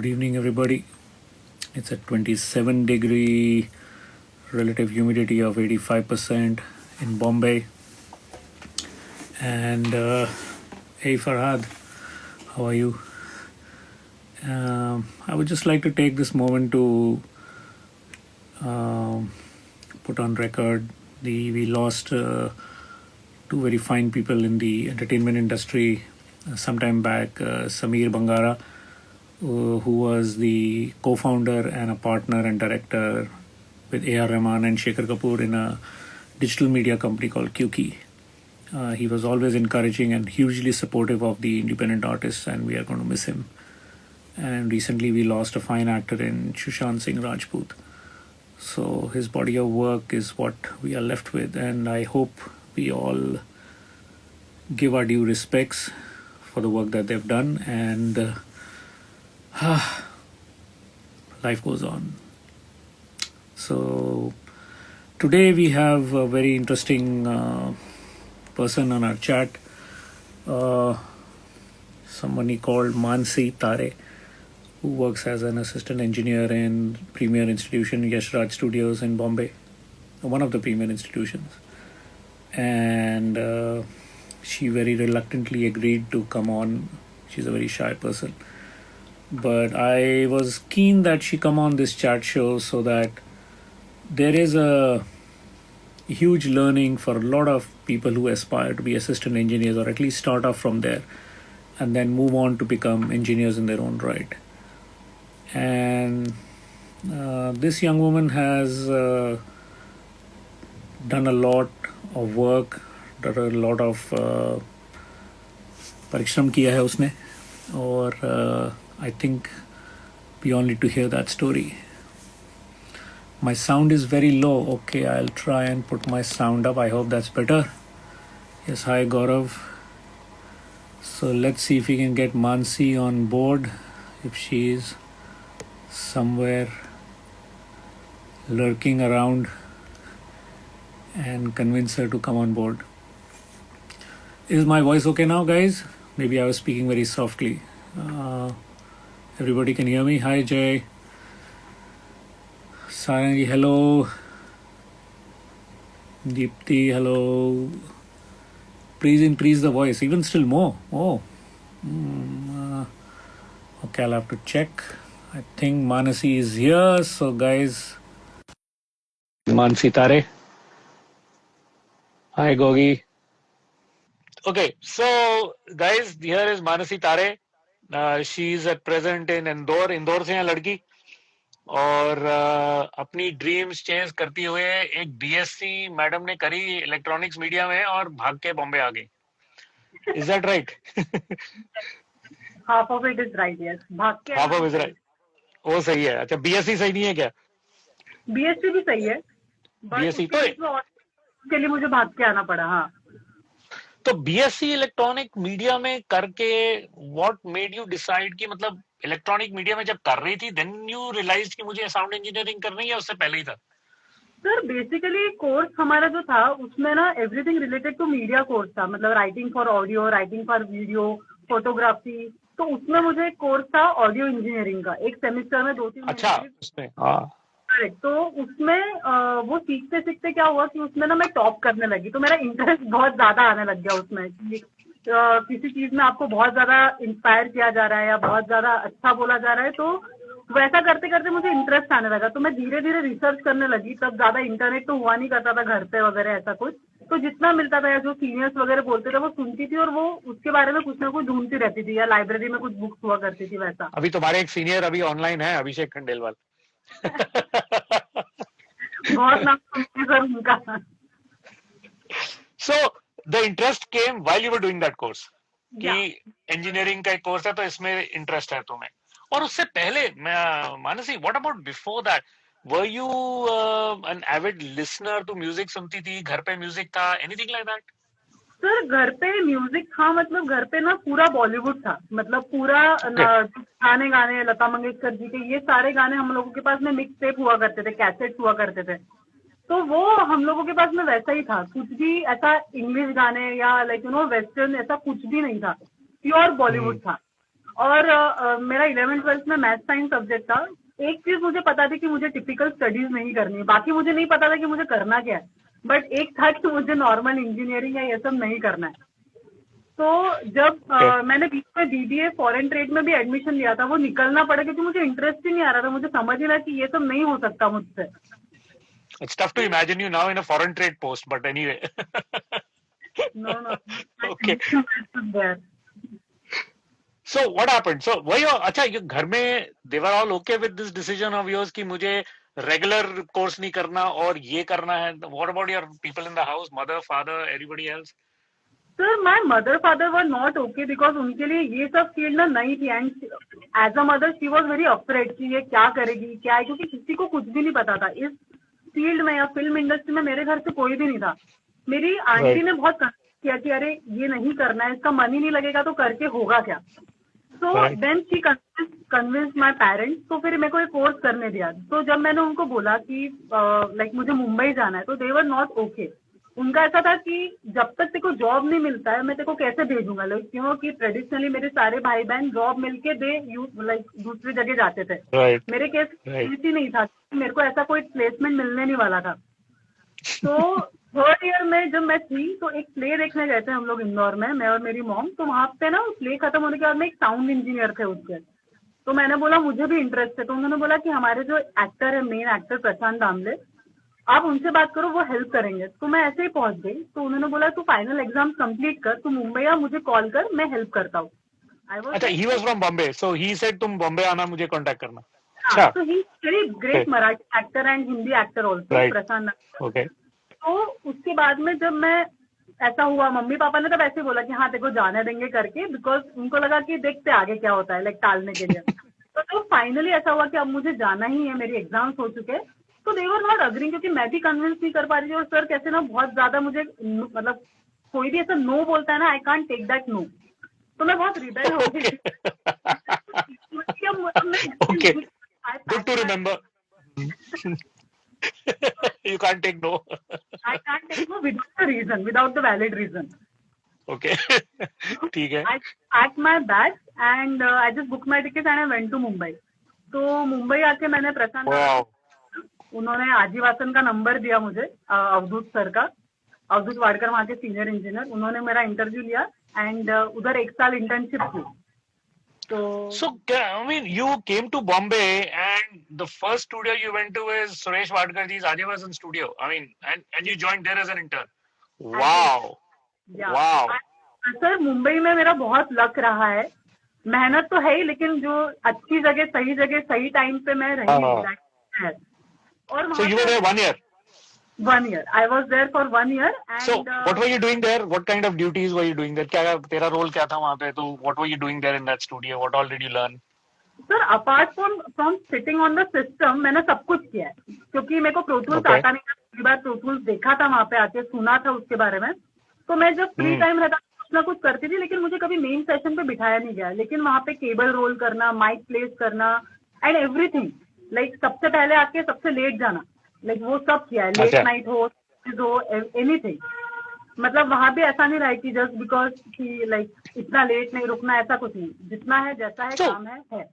Good evening, everybody. It's at 27-degree, relative humidity of 85% in Bombay. And hey, Farhad, how are you? I would just like to take this moment to put on record we lost two very fine people in the entertainment industry sometime back. Sameer Bangara, who was the co-founder and a partner and director with A.R. Rahman and Shekhar Kapoor in a digital media company called Qki. He was always encouraging and hugely supportive of the independent artists, and we are going to miss him. And recently we lost a fine actor in Sushant Singh Rajput. So his body of work is what we are left with, and I hope we all give our due respects for the work that they've done, and life goes on. So today we have a very interesting person on our chat, somebody called Manasi Tare, who works as an assistant engineer in premier institution Yash Raj Studios in Bombay, one of the premier institutions. And she very reluctantly agreed to come on. She's a very shy person. But I was keen that she come on this chat show so that there is a huge learning for a lot of people who aspire to be assistant engineers, or at least start off from there and then move on to become engineers in their own right. And this young woman has done a lot of work, done a lot of परिश्रम किया है उसने, और I think we all need to hear that story. My sound is very low. Okay, I'll try and put my sound up. I hope that's better. Yes, hi Gaurav. So let's see if we can get Mansi on board, if she is somewhere lurking around, and convince her to come on board. Is my voice okay now, guys? Maybe I was speaking very softly. Everybody can hear me? Hi Jay. Sarangi, hello. Deepthi, hello. Please increase the voice, even still more. Oh. Okay, I'll have to check. I think Manasi is here. So guys, Manasi Tare. Hi Gogi. Okay, so guys, here is Manasi Tare. She is at present in Indore से है लड़की, और अपनी dreams change करती हुए एक BSc madam ने करी इलेक्ट्रॉनिक्स मीडिया में और भाग के बॉम्बे आ गई. Is that right? Half of it is right, yes. भाग के Half of it is right. वो सही है. अच्छा, बीएससी सही नहीं है क्या? बीएससी भी सही है, बीएससी तो के लिए मुझे भाग के आना पड़ा. हाँ, तो बीएससी इलेक्ट्रॉनिक मीडिया में करके व्हाट मेड यू डिसाइड कि मतलब इलेक्ट्रॉनिक मीडिया में जब कर रही थी देन यू रियलाइज कि मुझे साउंड इंजीनियरिंग करनी है, उससे पहले ही था? सर बेसिकली कोर्स हमारा जो था उसमें ना everything related to media course था, मतलब writing for audio, writing for video, photography. तो उसमें मुझे कोर्स था ऑडियो इंजीनियरिंग का, एक सेमेस्टर में 2-3 महीने. अच्छा, उसमें हाँ. तो उसमें वो सीखते सीखते क्या हुआ कि उसमें ना मैं टॉप करने लगी, तो मेरा इंटरेस्ट बहुत ज्यादा आने लग गया उसमें. किसी चीज में आपको बहुत ज्यादा इंस्पायर किया जा रहा है या बहुत ज्यादा अच्छा बोला जा रहा है, तो वैसा करते करते मुझे इंटरेस्ट आने लगा. तो मैं धीरे धीरे रिसर्च करने लगी. तब ज्यादा इंटरनेट तो हुआ नहीं करता था घर पे वगैरह ऐसा कुछ, तो जितना मिलता था या जो सीनियर्स वगैरह बोलते थे वो सुनती थी, और वो उसके बारे में कुछ ना कुछ ढूंढती रहती थी, या लाइब्रेरी में कुछ बुक्स हुआ करती थी वैसा. अभी तुम्हारे एक सीनियर अभी ऑनलाइन है, अभिषेक खंडेलवाल. बहुत नाम सुनती सर उनका. So the interest came while you were doing that course. कि इंजीनियरिंग का एक कोर्स है तो इसमें इंटरेस्ट है तुम्हें. और उससे पहले Mansi, what about before that? Were you an avid listener to music? सुनती थी, घर पे म्यूजिक था, एनीथिंग लाइक दैट? सर घर पे म्यूजिक था, मतलब घर पे ना पूरा बॉलीवुड था, मतलब पूरा गाने गाने लता मंगेशकर जी के ये सारे गाने हम लोगों के पास में मिक्स टेप हुआ करते थे, कैसेट्स हुआ करते थे. तो वो हम लोगों के पास में वैसा ही था, कुछ भी ऐसा इंग्लिश गाने या लाइक वेस्टर्न ऐसा कुछ भी नहीं था, प्योर बॉलीवुड था. और मेरा 11th-12th में मैथ साइंस सब्जेक्ट था। एक चीज मुझे पता थी कि मुझे टिपिकल स्टडीज नहीं करनी है, बाकी मुझे नहीं पता था कि मुझे करना क्या है, बट एक था कि मुझे नॉर्मल इंजीनियरिंग या ये सब नहीं करना है। तो जब मैंने बीच में बीबीए फॉरेन ट्रेड में भी एडमिशन लिया था, वो निकलना पड़ा क्योंकि मुझे इंटरेस्ट ही नहीं आ रहा था, मुझे समझ ही ना कि ये सब नहीं हो सकता मुझसे। It's tough to imagine you now in a foreign trade post, but anyway. No, Okay. there. So what happened? So वही अच्छा ये घर में they were all okay with this decision of yours कि मुझे regular course नहीं करना और ये करना है. What about your people in the house, mother, father, everybody else? Sir my mother father were not okay because उनके लिए ये सब फील्ड ना नई थी, and as a mother she was very afraid कि ये क्या करेगी क्या है, क्योंकि किसी को कुछ भी नहीं पता था इस फील्ड में या फिल्म इंडस्ट्री में। मेरे घर से कोई भी नहीं था। मेरी आंटी ने बहुत कन्विंस किया कि अरे ये नहीं करना है, इसका मन ही नहीं लगेगा तो करके होगा क्या। So then she convince my parents, तो फिर मेरे को एक कोर्स करने दिया। तो जब मैंने उनको बोला कि लाइक मुझे मुंबई जाना है, तो दे वर नॉट ओके। उनका ऐसा था कि जब तक तेरे को जॉब नहीं मिलता है मैं तेरे को कैसे भेजूंगा, लाइक क्यों कि ट्रेडिशनली मेरे सारे भाई बहन जॉब मिलके दे लाइक दूसरी जगह जाते थे। मेरे केस ही नहीं था, मेरे को ऐसा कोई प्लेसमेंट मिलने नहीं वाला था। तो 3rd ईयर में जब मैं थी तो एक प्ले देखने गए थे हम लोग इंदौर में, मैं और मेरी मॉम। तो वहां पे ना प्ले खत्म होने के बाद में एक साउंड इंजीनियर थे उसके। तो मैंने बोला मुझे भी इंटरेस्ट है। तो उन्होंने बोला कि हमारे जो एक्टर है, मेन एक्टर प्रशांत दामले, आप उनसे बात करो, वो हेल्प करेंगे। तो मैं ऐसे ही पहुंच गई। तो उन्होंने बोला तू फाइनल एग्जाम कंप्लीट कर, तू मुंबई आ, मुझे कॉल कर, मैं हेल्प करता हूँ। अच्छा, he was from Bombay, so he said तुम बॉम्बे आना, मुझे कांटेक्ट करना। हाँ, तो he very great Marathi actor and Hindi actor also, Prashant. Okay. तो उसके बाद में जब मैं ऐसा हुआ, मम्मी पापा ने तब ऐसे बोला कि हाँ तेको जाने देंगे करके, बिकॉज उनको लगा कि देखते आगे क्या होता है, लाइक टालने के लिए। तो फाइनली ऐसा हुआ कि अब मुझे जाना ही है, मेरी एग्जाम्स हो चुके। तो दे वर नॉट अग्रिंग, क्योंकि मैं भी कन्विंस नहीं कर पा रही थी। और सर कैसे ना बहुत ज्यादा मुझे मतलब कोई भी ऐसा नो बोलता है ना, I can't take that no. तो मैं बहुत रिबेल हो गई। Okay, good to remember. You can't take no. I can't take no without the reason, without the valid reason. Okay. ठीक है. I packed my bags and I just booked my tickets and I went to Mumbai. तो मुंबई आके मैंने प्रशांत, उन्होंने आजीवासन का number दिया मुझे, अवधूत sir का, अवधूत वाडकर वहाँ के सीनियर इंजीनियर। उन्होंने मेरा इंटरव्यू लिया एंड उधर 1 साल इंटर्नशिप की। So I mean, you came to Bombay and the first studio you went to is Suresh Wadkarji's Ajivasan studio. I mean, and you joined there as an intern. Wow. Wow. Sir Mumbai में मेरा बहुत luck रहा है। मेहनत तो है ही, लेकिन जो अच्छी जगह सही टाइम पे मैं रही। और So you were there 1 year? 1 year. I was there for 1 year. And, so what were you doing there? What kind of duties were you doing there? क्या तेरा role क्या था वहाँ पे? तो what were you doing there in that studio? What all did you learn? Sir, apart from sitting on the system, मैंने सब कुछ किया है, क्योंकि मेरे को प्रो टूल्स आता नहीं था। पहली बार प्रो टूल्स देखा था वहाँ पे आके, सुना था उसके बारे में। तो मैं जब फ्री टाइम रहता कुछ ना कुछ करती थी, लेकिन मुझे कभी मेन सेशन पे बिठाया नहीं गया। लेकिन वहाँ पे केबल रोल करना, माइक प्लेस करना एंड एवरीथिंग, लाइक सबसे पहले आके सबसे लेट जाना, लाइक वो सब किया है। लेट नाइट हो एनीथिंग, मतलब वहाँ भी ऐसा नहीं रहा कि जस्ट बिकॉज कि लाइक इतना लेट नहीं रुकना, ऐसा कुछ नहीं। जितना है जैसा है काम है।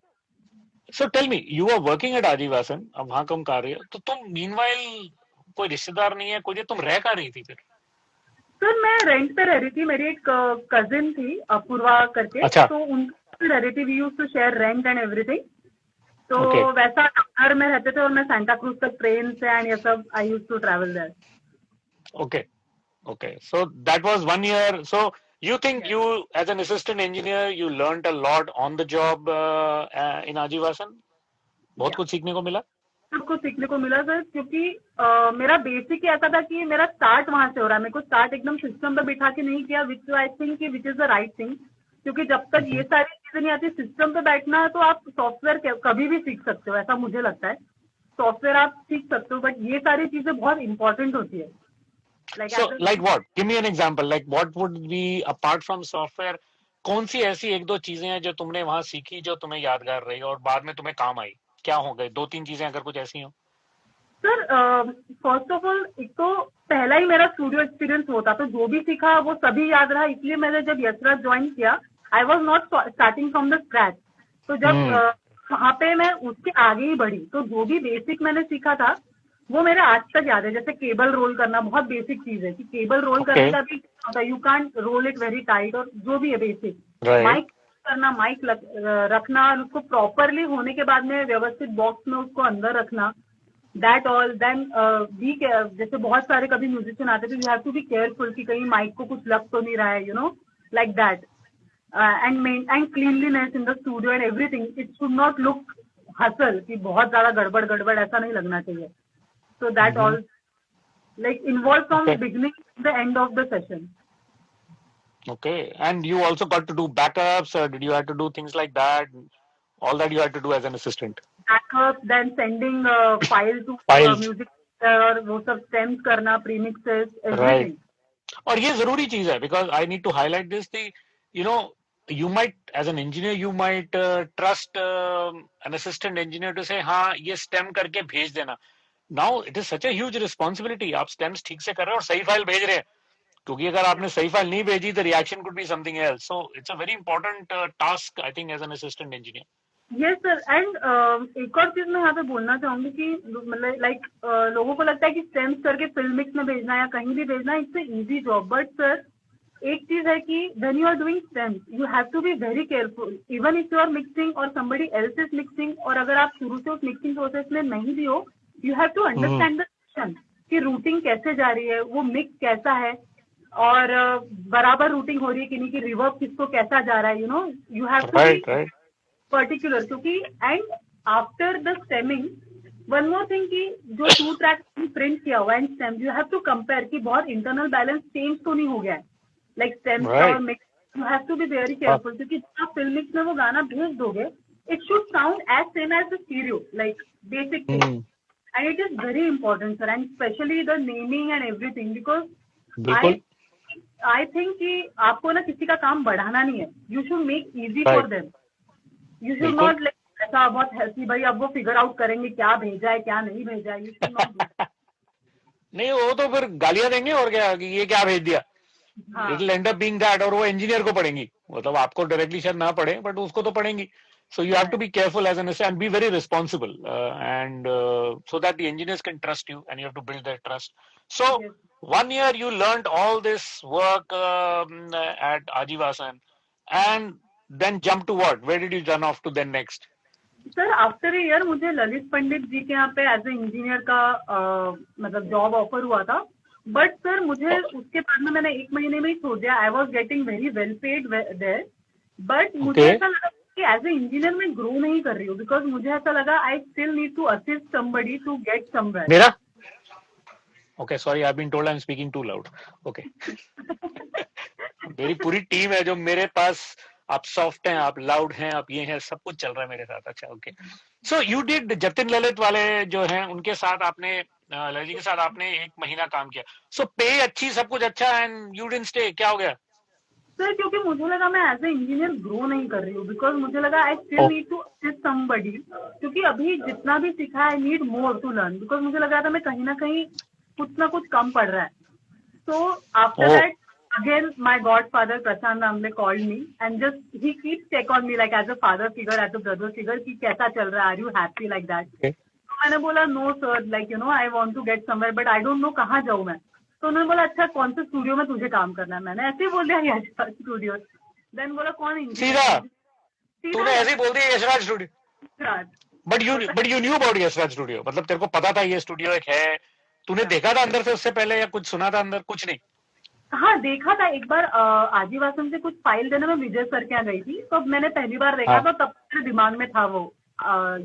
So tell me, you were working at Ajivasan, अब वहाँ कम कर रही हो, तो तुम meanwhile कोई रिश्तेदार नहीं है, कोई, तुम रह कहाँ रही थी फिर? सर मैं रेंट पे रह रही थी। मेरी एक कजिन थी अपूर्वा करके, तो उनके रह रही थी। We used to share rent and everything. तो वैसा घर में रहते थे और मैं सांता क्रूज तक ट्रेन से एंड ये सब I used to travel there. Okay. So that was 1 year. So you think you, as an assistant engineer, you learned a lot on the job in Ajivasan? बहुत कुछ सीखने को मिला? सब कुछ सीखने को मिला सर, क्योंकि मेरा बेसिक ऐसा था कि मेरा स्टार्ट वहां से हो रहा है। मेरे को स्टार्ट एकदम सिस्टम पे बिठा के नहीं किया, which I think which is the right thing. क्योंकि जब तक ये सारी चीजें नहीं आती सिस्टम पे बैठना, तो आप सॉफ्टवेयर कभी भी सीख सकते हो, ऐसा मुझे लगता है। सॉफ्टवेयर आप सीख सकते हो, बट ये सारी चीजें बहुत इंपॉर्टेंट होती है। Like what? Give me an example. Like what would be, apart from software, कौन सी ऐसी 1-2 चीजें हैं जो तुमने वहां सीखी जो तुम्हें यादगार रही और बाद में तुम्हें काम आई? क्या हो गए 2-3 चीजें अगर कुछ ऐसी हो? सर फर्स्ट ऑफ ऑल, एक तो पहला ही मेरा स्टूडियो एक्सपीरियंस होता, तो जो भी सीखा वो सभी याद रहा। इसलिए मैंने जब यशराज ज्वाइन किया I was not starting from the scratch. तो जब वहां पे मैं उसके आगे ही बढ़ी, तो जो भी बेसिक मैंने सीखा था वो मेरे आज तक याद है। जैसे केबल रोल करना बहुत बेसिक चीज है, कि केबल रोल करने का भी होता है, you can't roll it very tight, और जो भी है बेसिक, माइक करना, माइक रखना, और उसको प्रॉपरली होने के बाद में व्यवस्थित बॉक्स में उसको अंदर रखना, दैट ऑल। देन बी, जैसे बहुत सारे कभी म्यूजिशियन आते थे, you have to be careful कि कहीं माइक को कुछ लग तो नहीं रहा है, you know, like that. And cleanliness in the studio and everything, it should not look hustle, कि बहुत ज्यादा गड़बड़ गड़बड़ ऐसा नहीं लगना चाहिए। So that all like involved from beginning to the end of the session. Okay, and you also got to do backups, or did you have to do things like that? All that you had to do as an assistant. Backups, then sending file to music और वो सब stems करना, premixes, everything. Right. और ये जरूरी चीज है, because I need to highlight this. You know, you might, as an engineer, you might trust an assistant engineer to say, हाँ ये stem करके भेज देना. Now it is such a huge responsibility. आप stems ठीक से कर रहे हैं और सही फाइल भेज रहे हैं, क्योंकि अगर आपने सही फाइल नहीं भेजी, the reaction could be something else. So it's a very important task, I think, as an assistant engineer. Yes sir, and एक और चीज मैं यहाँ पे बोलना चाहूंगी कि मतलब लाइक लोगों को लगता है कि स्टेम्स करके फिल्म मिक्स में भेजना या कहीं भी भेजना, it's a easy job, but sir एक चीज है कि when you are doing stems, you have to be very careful, even if you are mixing और somebody else is मिक्सिंग, और अगर आप शुरू से उस मिक्सिंग प्रोसेस में नहीं भी हो, you have to understand the system, कि रूटिंग कैसे जा रही है, वो मिक्स कैसा है, और बराबर रूटिंग हो रही है कि नहीं, कि रिवर्ब किसको कैसा जा रहा है, you know, you have to be particular. क्योंकि and after the stemming, one more thing, कि जो 2 ट्रैक प्रिंट किया हुआ है and stem, you have to compare कि बहुत इंटरनल बैलेंस चेंज तो नहीं हो गया है, लाइक स्टेम और mix, you have to be very careful, क्योंकि जब आप फिल्म मिक्स में वो गाना भेज दोगे, it should sound as same as the stereo, like basic thing, and it is very important sir, and specially the naming and everything, because I think कि आपको ना किसी का काम बढ़ाना नहीं है, you should make easy for them, you should not like ऐसा बहुत हैसी भाई अब वो फिगर आउट करेंगे क्या भेजा है क्या नहीं भेजा है, यू शुड नॉट नहीं, वो तो फिर गालियां देंगे और क्या, कि ये क्या भेज दिया, it will and up being that, और वो इंजीनियर को पड़ेंगी, मतलब आपको डायरेक्टली शायद ना पड़े, बट उसको तो पड़ेंगी. So you have to be careful as an assistant and be very responsible, and so that the engineers can trust you, and you have to build their trust. So 1 year you learned all this work at Ajivasan, and then jump to what? Where did you run off to then next? Sir after a year मुझे ललित पंडित जी के यहाँ पे as a engineer का मतलब job offer हुआ था, but sir मुझे उसके बाद में मैंने 1 महीने में ही छोड़ दिया. I was getting very well paid there, but मुझे ऐसा लगा कि एज ए इंजीनियर मैं ग्रो नहीं कर रही हूँ, बिकॉज मुझे ऐसा लगा I still need to assist somebody to get somewhere. मेरा okay, sorry, I have been told I am speaking too loud. Okay, मेरी पूरी टीम है जो मेरे पास, आप सॉफ्ट हैं, आप लाउड हैं, आप ये हैं, सब कुछ चल रहा है मेरे साथ. अच्छा, okay. So you did Jatin Lalit वाले जो हैं उनके साथ आपने, ललित जी के साथ आपने 1 महीना काम किया. सो पे अच्छी, सब कुछ अच्छा, एंड यू डिडंट स्टे, क्या हो गया? सर क्योंकि मुझे लगा मैं एज ए इंजीनियर ग्रो नहीं कर रही हूँ, बिकॉज मुझे लगा I still need to assist somebody, क्योंकि अभी जितना भी सीखा I need more to learn, because मुझे लगा था मैं कहीं ना कहीं कुछ ना कुछ कम पड़ रहा है. So after that again my godfather Prashant Ramle called me and just he keeps check on me like as a father figure, as a brother figure, कि कैसा चल रहा है, are you happy, like that. तो मैंने बोला no sir, like you know I want to get somewhere but I don't know कहाँ जाऊँ मैं. तो उन्होंने बोला अच्छा कौन से स्टूडियो में तुझे काम करना है. मैंने ऐसे ही बोल दिया यशराज स्टूडियो. देन बोला कौन इंजीनियर, सीधा तूने ऐसे ही बोल दिया Yashraj studio. But you knew about Yashraj studio, मतलब तेरे को पता था ये स्टूडियो एक है, तूने देखा था अंदर से उससे पहले या कुछ सुना था अंदर? कुछ नहीं. हाँ देखा था एक बार, आजीवासन से कुछ फाइल देने में विजय सर के यहाँ गई थी, तो मैंने पहली बार देखा था, तब मेरे दिमाग में था वो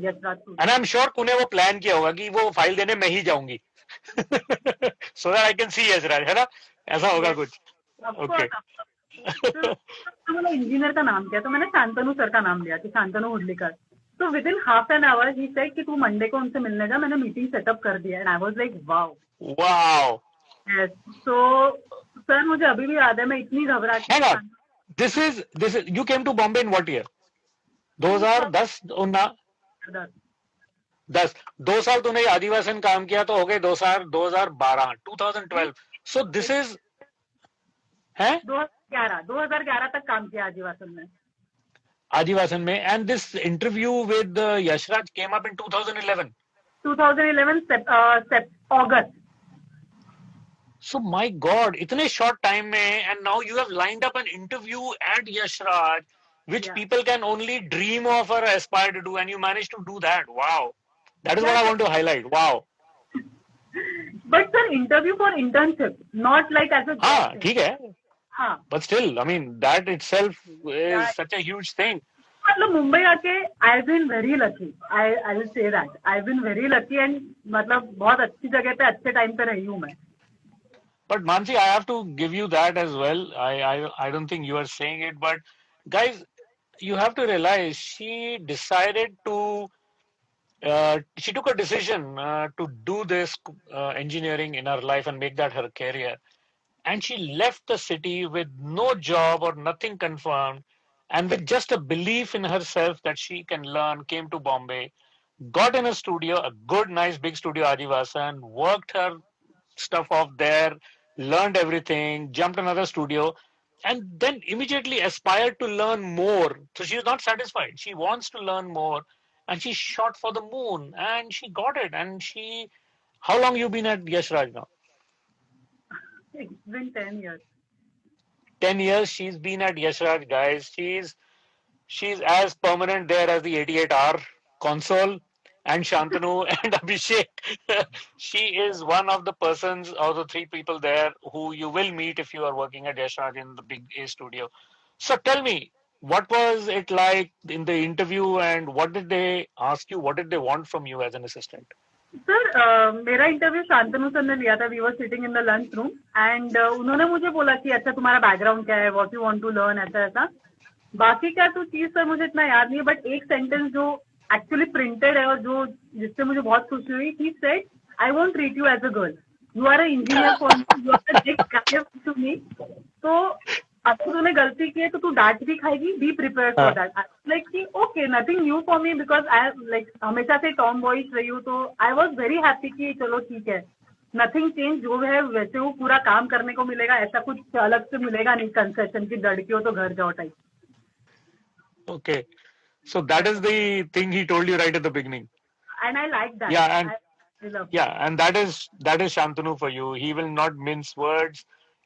Yashraj. And I am sure तूने वो प्लान किया होगा कि वो फाइल देने मैं ही जाऊंगी so that I can see Yashraj, है ना? ऐसा होगा कुछ. ओके. तो इंजीनियर का नाम क्या, तो मैंने शांतनु सर का नाम लिया कि शांतनु हुडलीकर. तो with in half an our he said कि तू मंडे को उनसे मिलने जा. मैंने मीटिंग सेटअप कर दिया and I was like wow. Yes. So, sir मुझे अभी भी याद है मैं इतनी घबराहट. Hang on. This is you came to Bombay in what year? 2010 10. 2 साल तूने आदिवासन काम किया तो हो गए 2012 2012. So this is, है 2011 तक काम किया आजीवासन में. आदिवासन में. And this interview with Yashraj came up in 2011. 2011 August. So my God, इतने short time में, and now you have lined up an interview at Yashraj, which Yeah. people can only dream of or aspire to do, and you managed to do that. Wow, that is what I want to highlight. Wow. But sir, interview for internship, not like as a job. हाँ, thing. ठीक है. हाँ. But still, I mean, that itself is Yeah. such a huge thing. मतलब मुंबई आके I've been very lucky. I will say that I've been very lucky and मतलब बहुत अच्छी जगह पे अच्छे टाइम पे रही हूँ मैं. But Mansi, I have to give you that as well. I don't think you are saying it, but guys, you have to realize she decided to. She took a decision to do this engineering in her life and make that her career. And she left the city with no job or nothing confirmed, and with just a belief in herself that she can learn, came to Bombay, got in a studio, a good, nice, big studio, Adivasan, worked her stuff off there, learned everything, jumped another studio, and then immediately aspired to learn more. So she's not satisfied. She wants to learn more, and she shot for the moon, and she got it. And she, how long you been at Yashraj now? It's been 10 years. 10 years she's been at Yashraj, guys. She's as permanent there as the 88R console and Shantanu and Abhishek. She is one of the persons or the three people there who you will meet if you are working at Yashraj in the big A studio. So tell me, what was it like in the interview and what did they ask you? What did they want from you as an assistant? Sir मेरा interview Shantanu sir ने लिया था. We were sitting in the lunch room and उन्होंने मुझे बोला कि अच्छा तुम्हारा बैकग्राउंड क्या है, what you want to learn, ऐसा ऐसा. बाकी क्या तो चीज सर मुझे इतना याद नहीं है, बट एक सेंटेंस जो एक्चुअली प्रिंटेड है और जो जिससे मुझे बहुत खुशी हुई, he said I won't treat you as a girl, you are a engineer for me, you are a big guy to me. तो अब तो तूने गलती की है तो तू डांट भी खाएगी, be prepare for that. Like कि okay, nothing new for me because I like हमेशा से टॉम बॉयज रही हूँ, तो आई वॉज वेरी हैप्पी कि चलो ठीक है, नथिंग चेंज, जो है वैसे वो पूरा काम करने को मिलेगा, ऐसा कुछ अलग से मिलेगा नहीं कंसेशन की लड़की हो तो घर जाओ type. Okay. So that is the thing he told you right at the beginning. And I like that. Yeah, and I love yeah, and that is Shantanu for you. He will not mince words.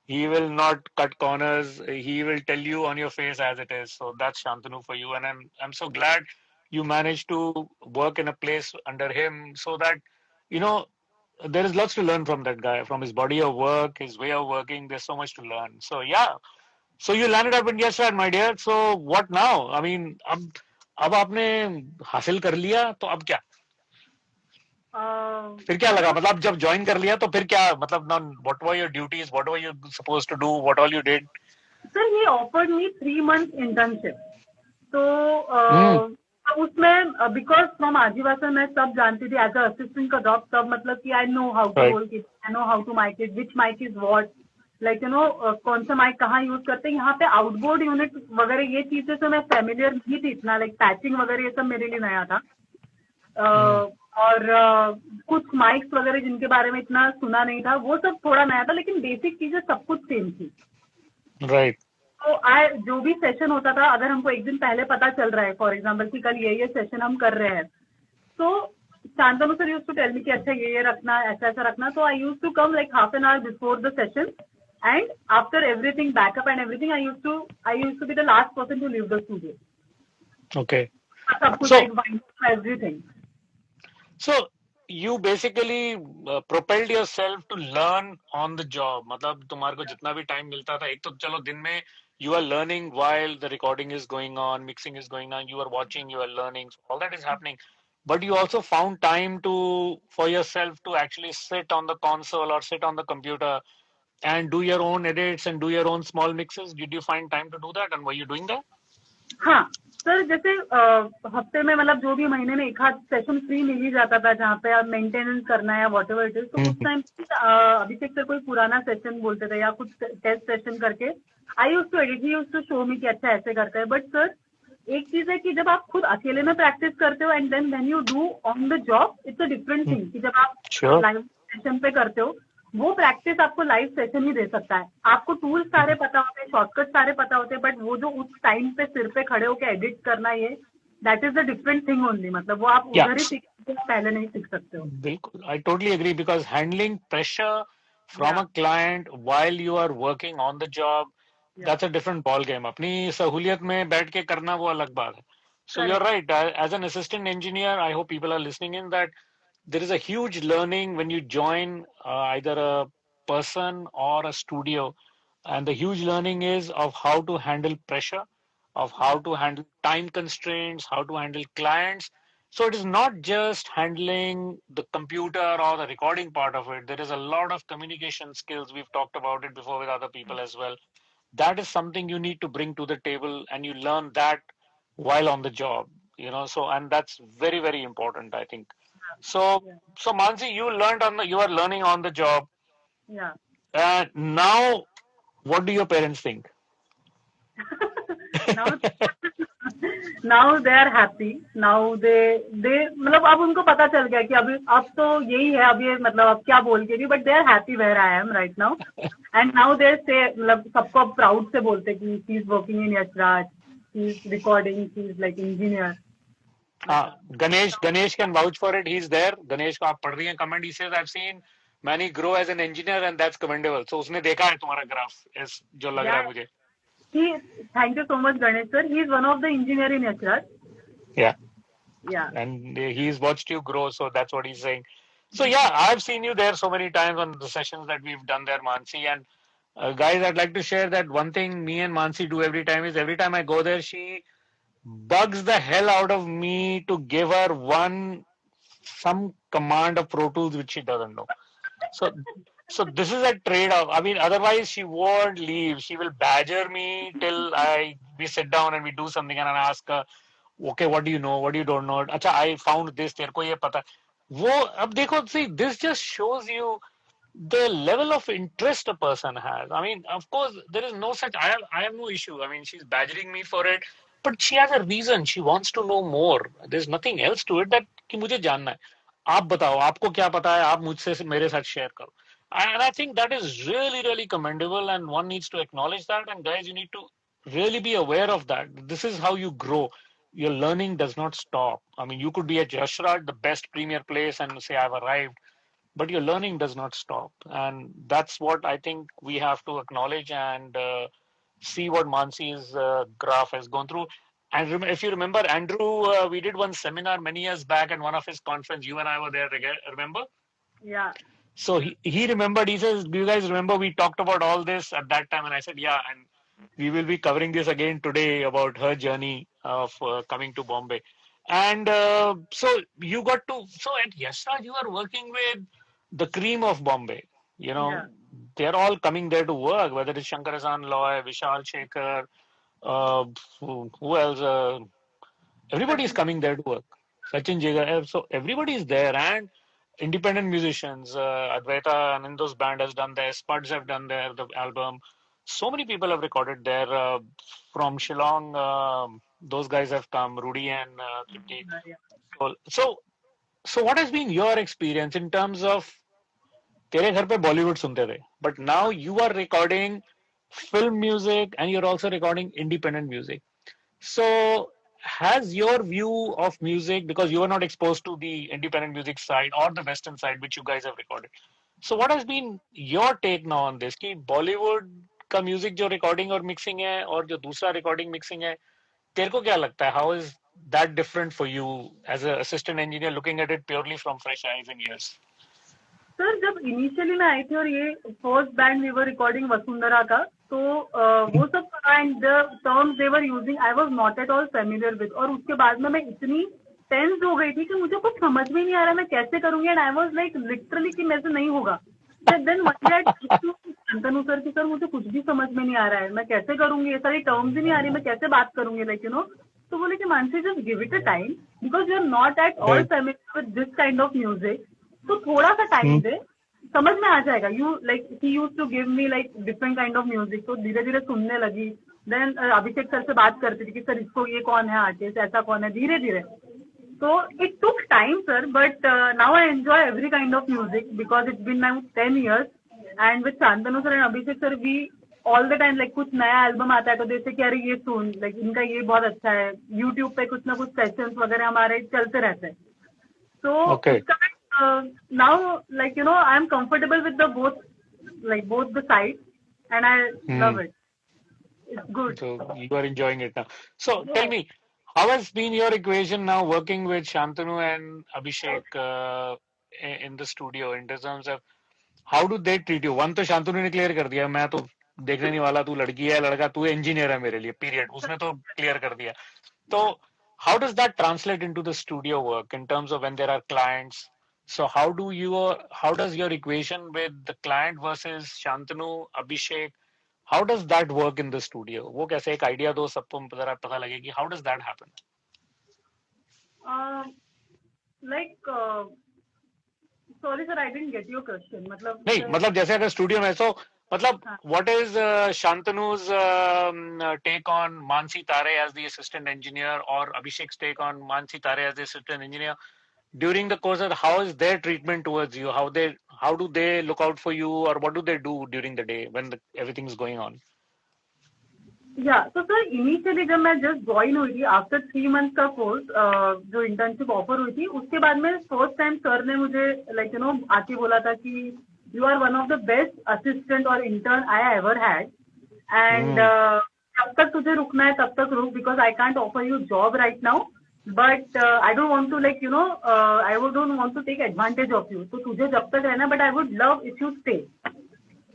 He will not cut corners. He will tell you on your face as it is. So that's Shantanu for you. And I'm so glad you managed to work in a place under him so that, you know, there is lots to learn from that guy, from his body of work, his way of working. There's so much to learn. So yeah. So you landed up in Yashraj, my dear. So what now? I mean, अब आपने हासिल कर लिया तो अब क्या? फिर क्या लगा? मतलब जब ज्वाइन कर लिया तो फिर क्या? मतलब what were your duties? What were you supposed to do? What all you did? Sir, he offered me 3 months internship. तो उसमें बिकॉज फ्रॉम आजीवासन मैं सब जानती थी एज अ असिस्टेंट का जॉब, सब मतलब कि I know how to hold it, I know how to mic it, which mic is what, like you know कौन सा माइक कहाँ यूज करते हैं. यहाँ पे आउटबोर्ड यूनिट वगैरह ये चीजें तो मैं फेमिलियर नहीं थी इतना, लाइक पैचिंग वगैरह ये सब मेरे लिए नया था. और कुछ माइक्स वगैरह जिनके बारे में इतना सुना नहीं था, वो सब थोड़ा नया था, लेकिन बेसिक चीजें सब कुछ सेम थी. राइट. तो जो भी सेशन होता था, अगर हमको एक दिन पहले पता चल रहा है फॉर एग्जाम्पल कि कल ये सेशन हम कर रहे हैं, तो Shantanu sir use to tell me कि अच्छा ये रखना, ऐसा ऐसा रखना. तो I use to come like half an hour before the session and after everything backup and everything I use to be the last person to leave the studio. Okay. सब कुछ everything. So you basically propelled yourself to learn on the job. मतलब तुम्हारे को जितना भी time मिलता था, एक तो चलो दिन में you are learning while the recording is going on, mixing is going on, you are watching, you are learning, so all that is happening. But you also found time for yourself to actually sit on the console or sit on the computer and do your own edits and do your own small mixes. Did you find time to do that, and were you doing that? हाँ sir, जैसे हफ्ते में मतलब जो भी महीने में एक आध सेशन फ्री मिल ही जाता था जहाँ पे आप मेंटेनेंस करना है वॉट एवर इट इज, तो उस टाइम अभिषेक सर कोई पुराना सेशन बोलते थे या कुछ टेस्ट सेशन करके I use to edit, he use to show me कि अच्छा ऐसे करता है. बट सर एक चीज है कि जब आप खुद अकेले में प्रैक्टिस करते हो and then when you do on the job, it's a different thing. कि जब आप लाइव सेशन पे करते हो वो प्रैक्टिस आपको लाइव सेशन ही दे सकता है। आपको टूल्स सारे पता होते हैं, शॉर्टकट सारे पता होते हैं, बट वो जो उस टाइम पे सिर पे खड़े होकर एडिट करना, ये that is the different thing only. मतलब वो आप Yeah, उधर ही सीखते हो, पहले नहीं सीख सकते हो। बिल्कुल, I totally agree because handling pressure from या a client while you are working on the job, या that's a different ball game. अपनी सहूलियत में बैठ के करना वो अलग बात है. So you're correct. right. As an assistant engineer, I hope people are listening in that there is a huge learning when you join either a person or a studio, and the huge learning is of how to handle pressure, of how या to handle time constraints, how to handle clients. So it is not just handling the computer or the recording part of it. There is a lot of communication skills. We've talked about it before with other people as well. That is something you need to bring to the table, and you learn that while on the job, so, and that's very, very important, I think. So, या so Mansi, you are learning on the job. या Now, what do your parents think? Now now they are happy. Now they मतलब अब उनको पता चल गया कि अभी अब तो यही है, अब ये मतलब अब क्या बोल के भी, but they are happy where I am right now. And now they say मतलब सबको प्राउड से बोलते कि she is working in Yashraj, she is recording, she is like engineer. Ganesh can vouch for it. He's there. Ganesh को आप पढ़ रही हैं comment. He says, I've seen Manny grow as an engineer and that's commendable. So उसने देखा है तुम्हारा graph, इस जो लग रहा है मुझे. Thank you so much, Ganesh sir. He is one of the engineer in Yashraj. Yeah. Yeah. And he's watched you grow, so that's what he's saying. So yeah, I've seen you there so many times on the sessions that we've done there, Mansi. And guys, I'd like to share that one thing me and Mansi do every time is every time I go there, she bugs the hell out of me to give her some command of Pro Tools which she doesn't know. So so this is a trade-off. I mean, otherwise she won't leave. She will badger me till we sit down and we do something and I ask her, okay, what do you know? What do you don't know? Acha, I found this. तेरे को ये पता. वो अब देखो, see, this just shows you the level of interest a person has. I mean, of course, there is no such. I have no issue. I mean, she's badgering me for it, but she has a reason. She wants to know more. There's nothing else to it that कि मुझे जानना है. आप बताओ, आपको क्या पता है? आप मुझसे मेरे साथ share करो. And I think that is really, really commendable, and one needs to acknowledge that. And guys, you need to really be aware of that. This is how you grow. Your learning does not stop. I mean, you could be at Yashraj, the best premier place, and say, I've arrived, but your learning does not stop. And that's what I think we have to acknowledge and see what Mansi's graph has gone through. And if you remember, Andrew, we did one seminar many years back, and one of his conference, you and I were there, remember? Yeah. So he remembered, he says, do you guys remember we talked about all this at that time? And I said, yeah, and we will be covering this again today about her journey of coming to Bombay. And so you got to, so at Yasraj, you are working with the cream of Bombay. Yeah. They're all coming there to work, whether it's Shankar Hasan Loy, Vishal Shekhar, who else? Everybody is coming there to work. Sachin Jigar. So everybody is there, and independent musicians. Advaita Anando's band has done there. Spuds have done there, the album. So many people have recorded there. From Shillong, those guys have come, Rudy and Tripti. So what has been your experience in terms of तेरे घर पे बॉलीवुड सुनते थे, but now you are recording film music and you're also recording independent music. So has your view of music, because you are not exposed to the independent music side or the western side which you guys have recorded, so what has been your take now on this कि बॉलीवुड का music जो recording और mixing है और जो दूसरा recording mixing है, तेरे को क्या लगता है, how is that different for you as a assistant engineer looking at it purely from fresh eyes and ears? Sir जब इनिशियली मैं आई थी और ये first band we were recording Vasundhara का, तो वो सब and the terms they were using I was not at all familiar with, और उसके बाद में मैं इतनी टेंस हो गई थी कि मुझे कुछ समझ में नहीं आ रहा मैं कैसे करूंगी, and I was like literally कि मेरे से नहीं होगा। देन शांतनु सर कि सर मुझे कुछ भी समझ में नहीं आ रहा है, मैं कैसे करूंगी, ये सारी टर्म्स ही नहीं आ रही, मैं कैसे बात करूंगी, लाइक तो बोले कि Mansi just give it a time because you are not at all familiar with this kind of music, तो थोड़ा सा टाइम दे, समझ में आ जाएगा। You like he used to give me like different kind of music, तो धीरे धीरे सुनने लगी। देन अभिषेक सर से बात करती थी कि सर इसको ये कौन है आर्टिस्ट, ऐसा कौन है, धीरे धीरे। तो it took time sir, but now I enjoy every kind of music because it's been now 10 years and with Shantanu sir and Abhishek sir we all the time like कुछ नया एल्बम आता है तो जैसे कि अरे ये सुन लाइक इनका ये बहुत अच्छा है, यूट्यूब पे कुछ ना कुछ सेशंस वगैरह हमारे चलते रहते हैं. So Okay. now like I am comfortable with the both the sides and I love it. It's good. So you are enjoying it now. So tell me, how has been your equation now working with Shantanu and Abhishek in the studio in terms of how do they treat you? One तो शांतनु ने clear कर दिया, मैं तो देखने नहीं वाला, तू लड़की है लड़का, तू इंजीनियर है मेरे लिए, पीरियड, उसने तो क्लियर कर दिया. तो how does that translate into the studio work in terms of when there are clients? So how does your equation with the client versus Shantanu, Abhishek, how does that work in the studio? वो कैसे एक idea दो सबको जरा पता लगे कि how does that happen? Like sorry sir, I didn't get your question. मतलब नहीं मतलब जैसे अगर स्टूडियो में सो मतलब what is Shantanu's take on Manasi Tare as the assistant engineer or Abhishek's take on Manasi Tare as the assistant engineer during the course of how is their treatment towards you? How do they look out for you or what do they do during the day when everything is going on? Yeah, so sir initially जब मैं just join हुई थी after 3 months का course जो internship offer हुई थी उसके बाद में फर्स्ट टाइम सर ने मुझे लाइक आके बोला था कि you are one of the best assistant और intern I ever had and जब तक तुझे रुकना है तब तक रुक because I can't offer you job right now but I don't want to like I don't want to take advantage of you. तो तुझे जब तक रहना but I would love if you stay.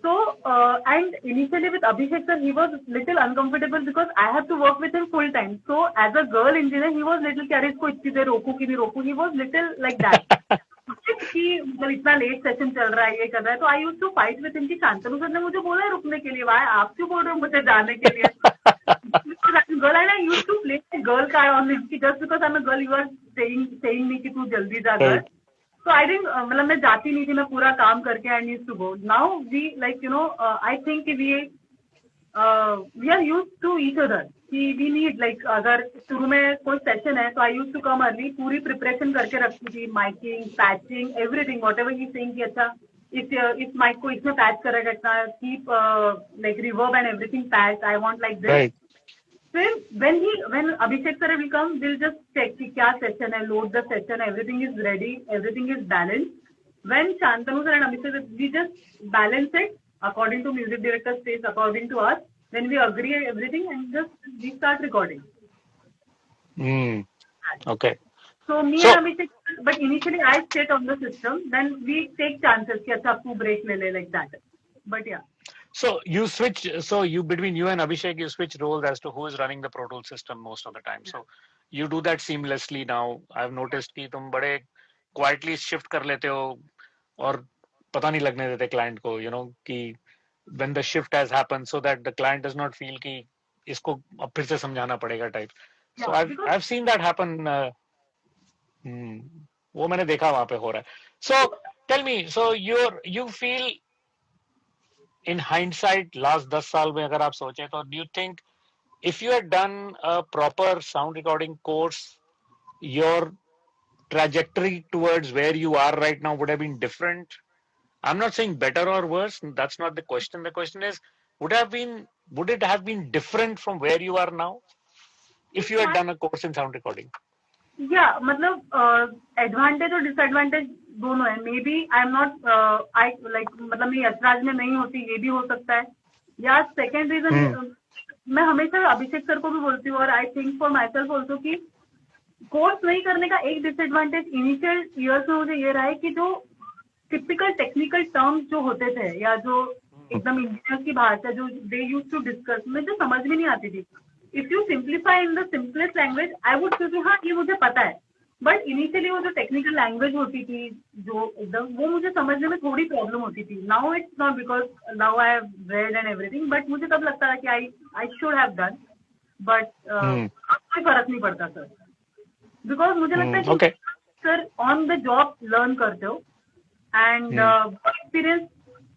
So, and initially with Abhishek sir, he was little uncomfortable because I have to work with him full time. So, as a girl engineer, he was little कि अरे इसको इतनी देर रोकूं कि नहीं रोकूं. He was little like that. कि मतलब इतना लेट सेशन चल रहा है ये कर रहा है तो I use to fight with him कि शांतनु सर ने मुझे बोला है रुकने के लिए, वाई आप क्यों बोल रहे हो मुझे जाने के लिए. Girl and I use to play girl card on him कि just because I am a girl you are saying me कि तू जल्दी जा घर. So I didn't मतलब मैं जाती नहीं थी, मैं पूरा काम करके I used to go. Now we like I think we are used to each other. कि we need like अगर शुरू में कोई सेशन है तो I used to come early, पूरी प्रिपरेशन करके रखती थी, miking, patching, everything whatever he saying कि अच्छा इस माइक को इसमें पैच कर रखना, keep like reverb and everything patched. I want like this. Right. फिर when Abhishek sir will come, we'll just check कि क्या session है, load the session, everything is ready, everything is balanced. When Shantanu sir and Abhishek sir, we just balance it according to music director says, according to us. Then we agree everything and just we start recording. Okay. So me and Abhishek, but initially I sit on the system. Then we take chances कि अच्छा तू break ले ले like that. But yeah. So you switch. So between you and Abhishek, you switch roles as to who is running the Pro Tools system most of the time. So you do that seamlessly now. I've noticed कि तुम बड़े quietly shift कर लेते हो और पता नहीं लगने देते client को. कि when the shift has happened, so that the client does not feel कि इसको अब फिर से समझाना पड़ेगा type. So I've seen that happen. वो मैंने देखा वहाँ पे हो रहा है. So tell me. So you feel in hindsight, last 10 साल में अगर आप सोचें तो do you think if you had done a proper sound recording course, your trajectory towards where you are right now would have been different? I'm not saying better or worse. That's not the question. The question is, would it have been different from where you are now if you had done a course in sound recording? Yeah, मतलब advantage और disadvantage दोनों है. Maybe I am not I like मतलब मैं यशराज में नहीं होती, ये भी हो सकता है. या सेकेंड रीजन मैं हमेशा अभिषेक सर को भी बोलती हूँ और I think for my self also कि कोर्स नहीं करने का एक डिसएडवांटेज इनिशियल ईयर्स में मुझे ये रहा है कि जो टिपिकल टेक्निकल टर्म्स जो होते थे या जो एकदम इंजीनियर्स की भाषा जो दे यूज टू डिस्कस, मुझे समझ में नहीं आती थी. If you simplify in the simplest language I would say हाँ ये मुझे पता है. बट इनिशियली वो जो टेक्निकल लैंग्वेज होती थी जो एकदम वो मुझे समझने में थोड़ी प्रॉब्लम होती थी. Now it's not because now I have read and everything, but मुझे तब लगता था कि I should have done, but कोई फर्क नहीं पड़ता सर. बिकॉज मुझे लगता है कि sir on the job learn करते हो एंड एक्सपीरियंस.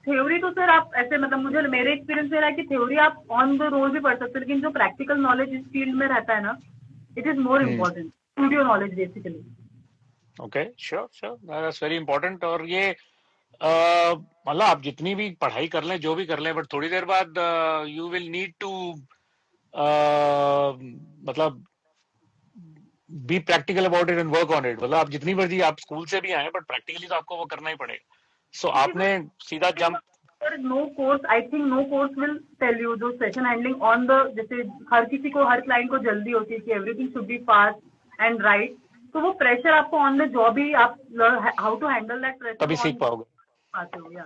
थ्योरी तो सर आप ऐसे मतलब मुझे मेरे एक्सपीरियंस में रहा है कि थ्योरी आप ऑन द रोल भी पढ़ सकते हो, लेकिन जो प्रैक्टिकल नॉलेज इस फील्ड में रहता है ना, it is more important. Studio knowledge basically. Okay, sure, that's very important. और ये मतलब आप जितनी भी पढ़ाई कर लें, जो भी कर लें, बट थोड़ी देर बाद यू विल नीड टू मतलब be practical about it and work on it. मतलब आप जितनी मर्जी आप स्कूल से भी आए, बट प्रैक्टिकली तो आपको वो करना ही पड़ेगा. सो क्योंकि आपने सीधा jump. No course, I think no course will tell you जो सेशन हैंडलिंग ऑन द, जैसे हर किसी को, हर क्लाइंट को जल्दी होती है कि everything should be fast and right. तो वो प्रेशर आपको ऑन द जॉब ही आप हाउ टू हैंडल दैट तभी प्रेशर ऑन सीख पाओगे. पाते हो. या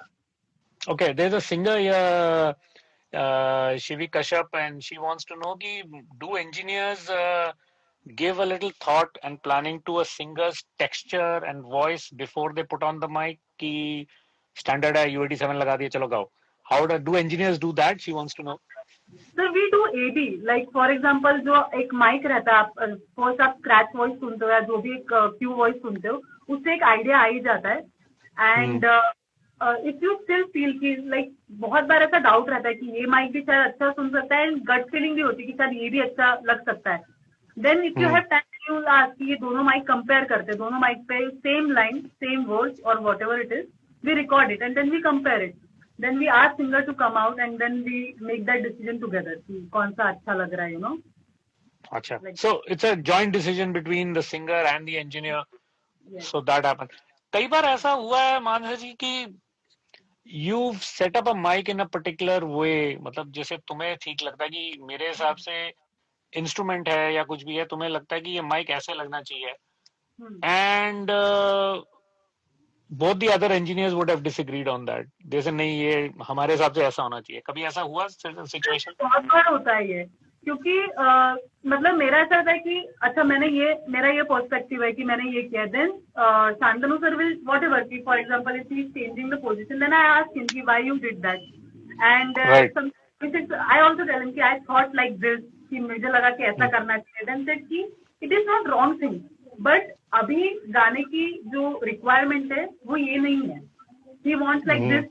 Okay, there's a singer Shivi Kashyap, and she wants to know कि do engineers give a little thought and planning to a singer's texture and voice before they put on the mic कि standard है UAD7 लगा दिया चलो गाओ. How do engineers do that? She wants to know. Sir we do AD, like for example जो एक mic रहता है, आप फर्स्ट आप स्क्रैच वॉइस सुनते हो या जो भी एक क्यू वॉइस सुनते हो, उससे एक आइडिया आ ही जाता है. And if you still feel कि लाइक बहुत बार ऐसा डाउट रहता है कि ये माइक भी शायद अच्छा सुन सकता है, एंड गट फीलिंग भी होती है कि शायद ये भी अच्छा लग सकता है. Then if you have time you ask कि ये दोनों माइक कंपेयर करते हैं, दोनों माइक पे सेम लाइन, सेम वर्ड्स और whatever it is, we record it and then we compare it. Then we ask singer to come out and then we make that decision together कि कौन सा अच्छा लग रहा है, you know. अच्छा. Like, So it's a joint decision between the singer and the engineer. yes. So that happens. कई बार ऐसा हुआ है मानसा जी कि you've set up a mic in a particular way, मतलब जैसे तुम्हें ठीक लगता है कि मेरे हिसाब से इंस्ट्रूमेंट है या कुछ भी है, तुम्हें लगता है कि ये माइक ऐसे लगना चाहिए, and both the other engineers would have disagreed on that. जैसे नहीं ये हमारे हिसाब से ऐसा होना चाहिए. कभी ऐसा हुआ सिचुएशन? बहुत बार होता है ये, क्योंकि मतलब मेरा ऐसा होता है कि अच्छा मेरा ये पर्सपेक्टिव है कि मैंने ये किया, then Shantanu sir will whatever की for example if he is changing the position, then I ask him कि why you did that, and I also tell him कि आई थॉट लाइक दिस, कि मुझे लगा कि ऐसा करना चाहिए. देन सेड कि it is not wrong thing, but अभी गाने की जो रिक्वायरमेंट है वो ये नहीं है. ही वॉन्ट्स लाइक दिस,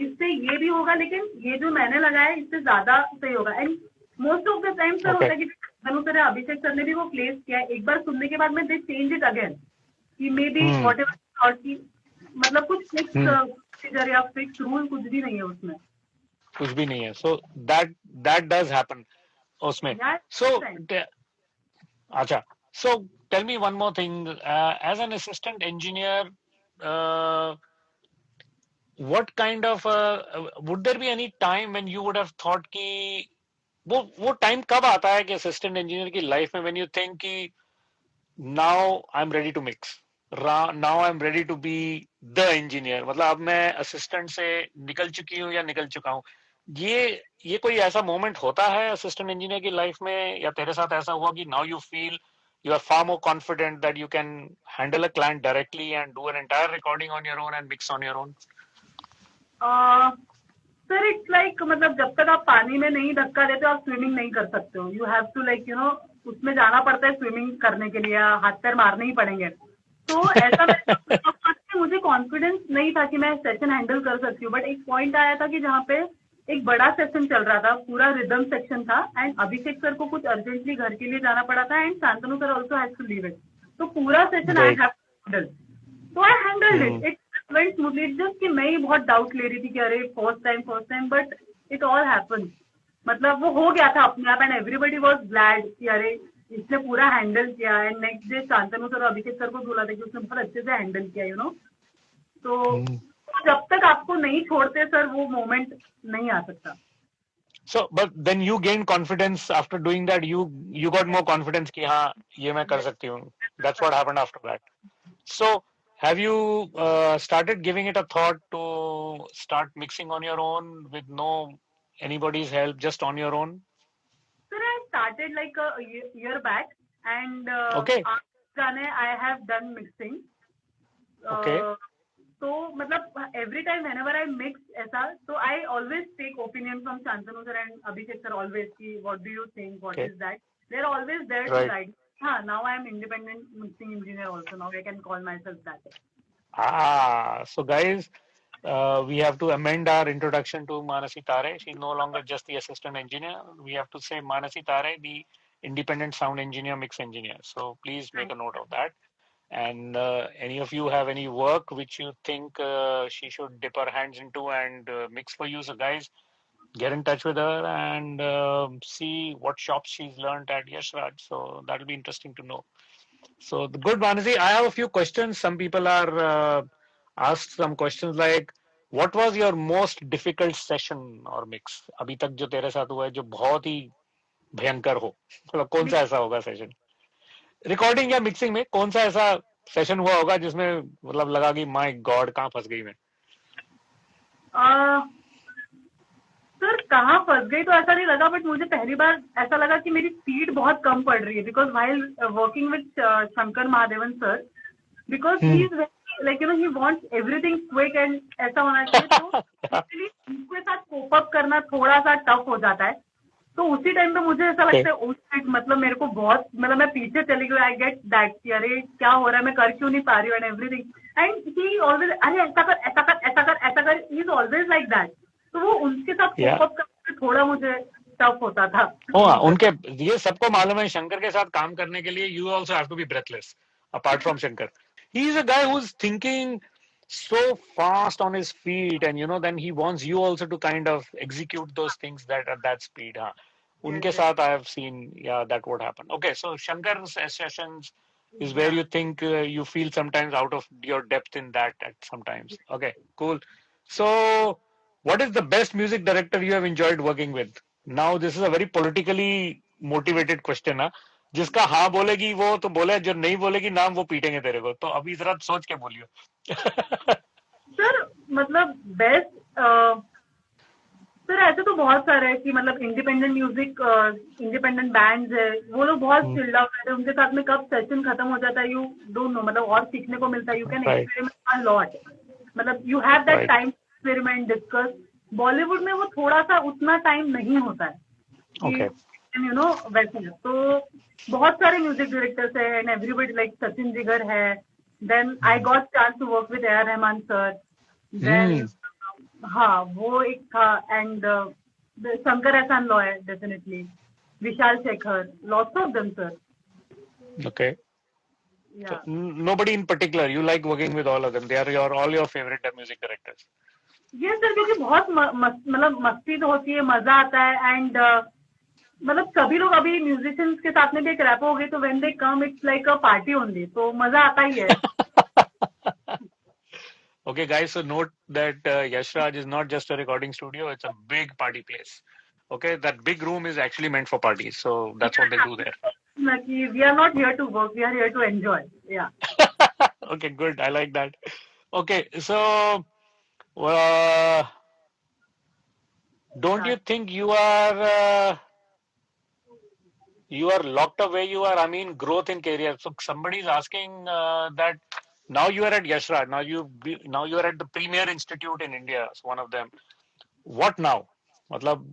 इससे ये भी होगा लेकिन ये जो मैंने लगाया इससे ज्यादा सही होगा. And most of the time sir होता है कि धनु सर, अभिषेक सर ने भी वो प्लेस किया, एक बार सुनने के बाद में दे चेंज इट अगेन कि मे बी वॉट एवर, और की मतलब कुछ फिक्स प्रोसीजर या फिक्स रूल कुछ भी नहीं है उसमें, कुछ भी नहीं है. सो दैट डज हैपन उसमें. सो अच्छा, so tell me one more thing, as an assistant engineer, what kind of would there be any time when you would have thought कि वो टाइम कब आता है कि असिस्टेंट इंजीनियर की लाइफ में, when you think कि now I'm ready to mix, now I'm ready to be the engineer, मतलब अब मैं असिस्टेंट से निकल चुकी हूँ या निकल चुका हूँ. ये कोई ऐसा मोमेंट होता है असिस्टेंट इंजीनियर की लाइफ में, या तेरे साथ ऐसा हुआ कि now you feel you are far more confident that you can handle a client directly and do an entire recording on your own and mix on your own? Sir it's like, मतलब जब तक आप पानी में नहीं धक्का देते आप स्विमिंग नहीं कर सकते हो. You have to like you know उसमें जाना पड़ता है स्विमिंग करने के लिए, हाथ पैर मारने ही पड़ेंगे. तो ऐसा मुझे कॉन्फिडेंस नहीं था कि मैं सेशन हैंडल कर सकती हूँ. बट एक पॉइंट आया था कि जहाँ पे एक बड़ा सेशन चल रहा था, पूरा रिदम सेक्शन था, एंड अभिषेक सर को कुछ अर्जेंटली घर के लिए जाना पड़ा था, and Shantanu sir also has to leave it. तो पूरा सेशन आई हैव हैंडल, तो I handled it. It went smoothly. Just कि मैं ही बहुत डाउट ले रही थी कि अरे first time, but it all happen. मतलब वो हो गया था अपने आप, एंड एवरीबडी वॉज ग्लैड कि अरे इसने पूरा हैंडल किया. And next day Shantanu sir और अभिषेक सर को बोला था कि उसने बहुत अच्छे से हैंडल किया, यू नो. तो जब तक आपको नहीं छोड़ते सर वो मोमेंट नहीं आ सकता. So, but then you gained confidence after doing that. You got more confidence कि हाँ ये मैं कर सकती हूँ. That's what happened after that. So, have you started giving it a thought to start mixing on your own with no anybody's help, just on your own? Sir, I started like a year back, and Okay. after गाने I have done mixing. Okay. तो मतलब every time whenever I mix ऐसा, so I always take opinion from Shantanu sir and Abhishek sir always कि what do you think, what is that? They're always there to guide. हाँ, now I am independent mixing engineer also. Now I can call myself that. So guys, we have to amend our introduction to Manasi Tare. She's no longer just the assistant engineer. We have to say Manasi Tare, the independent sound engineer, mix engineer. So please make a note of that. And any of you have any work which you think she should dip her hands into and mix for you? So guys, get in touch with her and see what shops she's learned at Yash Raj. So that'll be interesting to know. So the good Manasi, I have a few questions. Some people are asked some questions like, what was your most difficult session or mix? अभी तक जो तेरे साथ हुआ है जो बहुत ही भयंकर हो, मतलब कौन सा ऐसा होगा सेशन? रिकॉर्डिंग या मिक्सिंग में कौन सा ऐसा सेशन हुआ होगा जिसमें मतलब लगा कि माय गॉड कहाँ फंस गई मैं? सर कहाँ फंस गई तो ऐसा नहीं लगा, बट मुझे पहली बार ऐसा लगा कि मेरी स्पीड बहुत कम पड़ रही है, because while working with Shankar Mahadevan sir, because he is like he wants everything quick and ऐसा होना चाहिए, तो एक्चुअली उनके साथ कोप अप करना थोड़ा सा टफ हो जाता है। तो उसी टाइम पे मुझे ऐसा लगता है उस मतलब मेरे को बहुत मतलब मैं पीछे चली गई, आई गेट दैट कि अरे क्या हो रहा है, मैं कर क्यों नहीं पा रही हूँ and everything, and he always अरे ऐसा कर ऐसा कर ऐसा कर ऐसा कर, he is always like that. तो वो उनके साथ कोप अप करना थोड़ा मुझे टफ होता था। उनके ये सबको मालूम है, शंकर के साथ काम करने के लिए you also have to be breathless apart from Shankar. He is a guy who is thinking so fast on his feet, and then he wants you also to kind of execute those things that at that speed. Unke saath I have seen, that would happen. Okay, so Shankar's sessions is where you think you feel sometimes out of your depth in that at sometimes. Okay, cool. So what is the best music director you have enjoyed working with? Now this is a very politically motivated question. जिसका हाँ बोलेगी वो तो बोले, जो नहीं बोलेगी नाम वो पीटेंगे तेरे को, तो अभी जरा सोच के बोलियो। सर मतलब बेस्ट सर ऐसे तो बहुत सारे हैं कि मतलब इंडिपेंडेंट म्यूजिक इंडिपेंडेंट बैंड्स है, वो लोग बहुत चिल्ड आउट रहते हैं, उनके साथ में कब सेशन खत्म हो जाता है यू डोंट नो, मतलब और सीखने को मिलता है, you can experiment a lot, मतलब you have that time experiment discuss. Bollywood में वो थोड़ा सा उतना टाइम नहीं होता है वैसे। तो बहुत सारे म्यूजिक डायरेक्टर्स है and everybody like Sachin Jigar है, then I got chance to work with A R. Rahman sir, then हाँ वो एक था, and Shankar Ehsaan Loy definitely, Vishal Shekhar, lots of them sir. Okay. So, nobody in particular, you like working with all of them, they are all your favorite music directors? Yes sir, क्योंकि बहुत मतलब मस्ती तो होती है, मजा आता है, एंड मतलब सभी लोग अभी म्यूजिशियंस के साथ में भी एक रैप हो गई, तो when they come it's like a party only, तो मजा आता ही है। Okay guys, so note that Yash Raj is not just a recording studio, it's a big party place. Okay, that big room is actually meant for parties, so that's what they do there. We are not here to work, we are here to enjoy. Yeah. Okay, good, I like that. Okay, so don't you think you are locked up where you are? I mean, growth in career. So somebody is asking that now you are at Yash Raj, now you are at the premier institute in India, one of them. What now? मतलब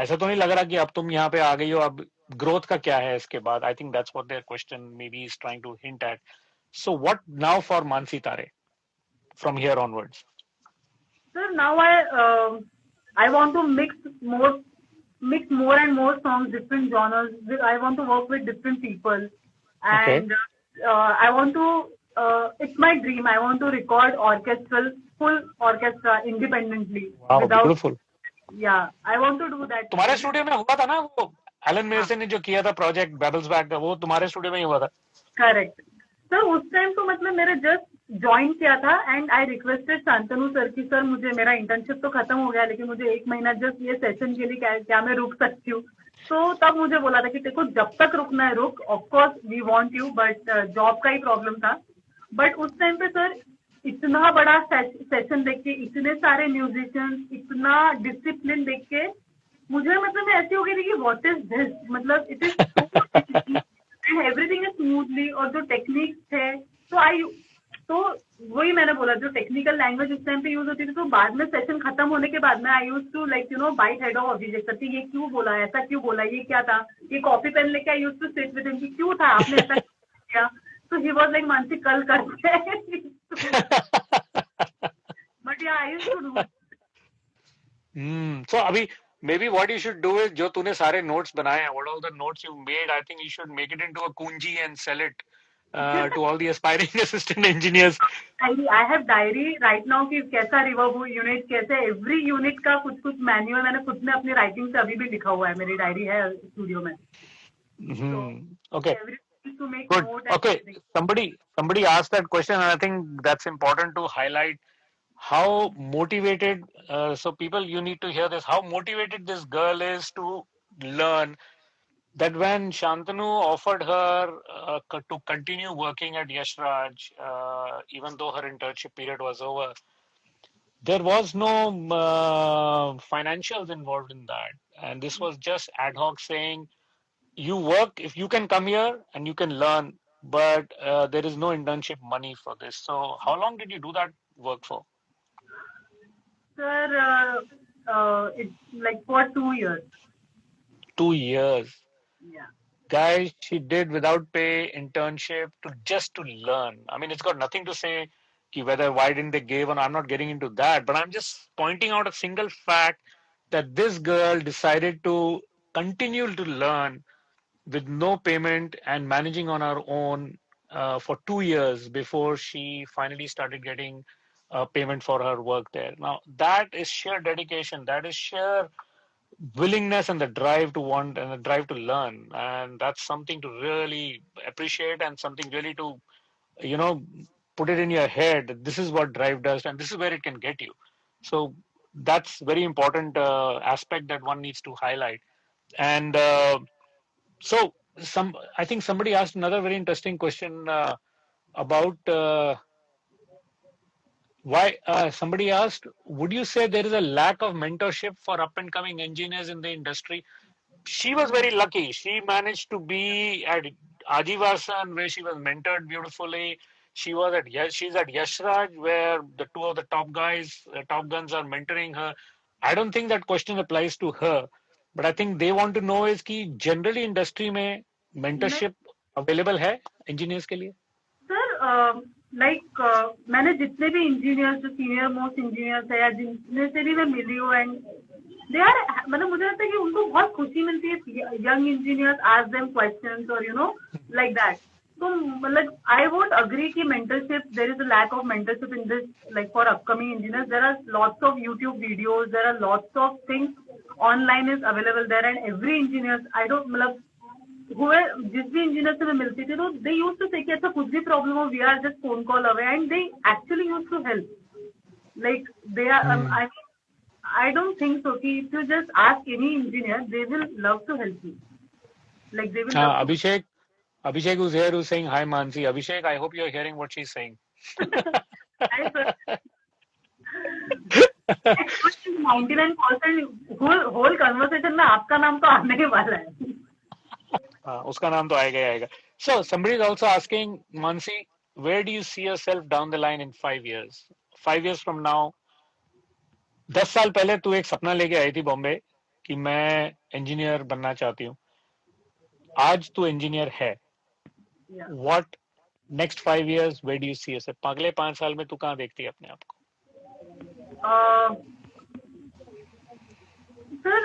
ऐसा तो नहीं लग रहा कि अब तुम यहाँ पे आ गई हो, अब ग्रोथ का क्या है इसके बाद? I think that's what their question maybe is trying to hint at. So what now for Manasi Tare from here onwards? Sir, now I want to mix more and more songs, different genres. I want to work with different people, and I want to. It's my dream. I want to record full orchestra independently. Wow, beautiful. Yeah, I want to do that. तुम्हारे studio में हुआ था ना वो Elon मेरसन ने जो किया था प्रोजेक्ट बेबल्स बैक का, वो तुम्हारे स्टूडियो में ही हुआ था? करेक्ट सर, उस टाइम तो मतलब मेरे जस्ट ज्वाइन किया था, and I requested Shantanu sir की सर मुझे मेरा इंटर्नशिप तो खत्म हो गया, लेकिन मुझे 1 महीना जस्ट ये सेशन के लिए क्या मैं रुक सकती हूँ? तो तब मुझे बोला था कि देखो जब तक रुकना है रुक, of course we want you, but job का ही प्रॉब्लम था। बट उस टाइम पे सर इतना बड़ा सेशन देख के, इतने सारे म्यूजिशियंस, इतना डिसिप्लिन देख के मुझे मतलब मैं ऐसी हो गई थी कि व्हाट इज दिस, मतलब it is and everything is smoothly, और जो टेक्निक्स थे तो वही मैंने बोला, जो टेक्निकल लैंग्वेज उस टाइम पे यूज होती थी, तो बाद में सेशन खत्म होने के बाद में I use to like bite head of object करती, ये क्यों बोला, ऐसा क्यों बोला, ये क्या था, ये कॉपी पेन लेके I use to sit with him कि क्यों था आपने ऐसा किया, तो ही वाज लाइक मानसी कल करते बट या आई यूज्ड टू डू। सो अभी maybe what you should do is, जो तूने सारे notes बनाए हैं, what all the notes you made, I think you should make it into a kunji and sell it to all the aspiring assistant engineers? I have diary right now कि कैसा reverb unit कैसे every unit का कुछ कुछ manual मैंने खुद में अपनी राइटिंग से अभी भी लिखा हुआ है मेरी डायरी है स्टूडियो में Okay, everything to make good. note Okay, and everything. somebody asked that question, and I think that's important to highlight how motivated. So people, you need to hear this. How motivated this girl is to learn. That when Shantanu offered her to continue working at Yash Raj, even though her internship period was over, there was no financials involved in that. And this was just ad hoc saying, you work, if you can come here and you can learn, but there is no internship money for this. So how long did you do that work for? Sir, it's like for 2 years. 2 years. Yeah. Guys, she did without pay internship to learn. I mean, it's got nothing to say whether why didn't they give, and I'm not getting into that, but I'm just pointing out a single fact that this girl decided to continue to learn with no payment and managing on her own for 2 years before she finally started getting payment for her work there. Now, that is sheer dedication. That is sheer willingness and the drive to want and the drive to learn. And that's something to really appreciate and something really to, you know, put it in your head that this is what drive does and this is where it can get you. So that's very important aspect that one needs to highlight. And so I think somebody asked another very interesting question about why somebody asked, would you say there is a lack of mentorship for up and coming engineers in the industry? She was very lucky. She managed to be at Ajivasan where she was mentored beautifully. She's at Yashraj where the two of the top guys, top guns are mentoring her. I don't think that question applies to her, but I think they want to know is कि generally industry में mentorship available है engineers के लिए? Sir मैंने जितने भी engineers जो senior most engineers है या जिनसे से भी मैं मिली हूँ एंड दे आर मतलब मुझे लगता है कि उनको बहुत खुशी मिलती है young engineers ask them questions और यू नो लाइक दैट तो मतलब आई वोंट अग्री कि mentorship there is a lack of mentorship in this like for upcoming engineers there are lots of YouTube videos there are lots of things online is available there and every engineers I don't मतलब हुए जिस भी engineer से मैं मिलती थी तो दे use to से कि अच्छा कुछ भी प्रॉब्लम हो we are just phone call away and they actually use to help like they are I don't think so. If you just ask any engineer, they will love to help you. Like they will. Abhishek who's here who's saying hi Mansi. Abhishek, I hope you're hearing what she's saying. Hi sir. 99% whole conversation में आपका नाम तो आने ही वाला है. उसका नाम तो आएगा ही आएगा. So somebody is also asking Mansi, where do you see yourself down the line in 5 years? 5 years from now. 10 साल पहले तू एक सपना लेके आई थी बॉम्बे कि मैं इंजीनियर बनना चाहती हूँ. आज तू इंजीनियर है. What next 5 years? Where do you see yourself? अगले 5 साल में तू कहाँ देखती है अपने आप को? Sir,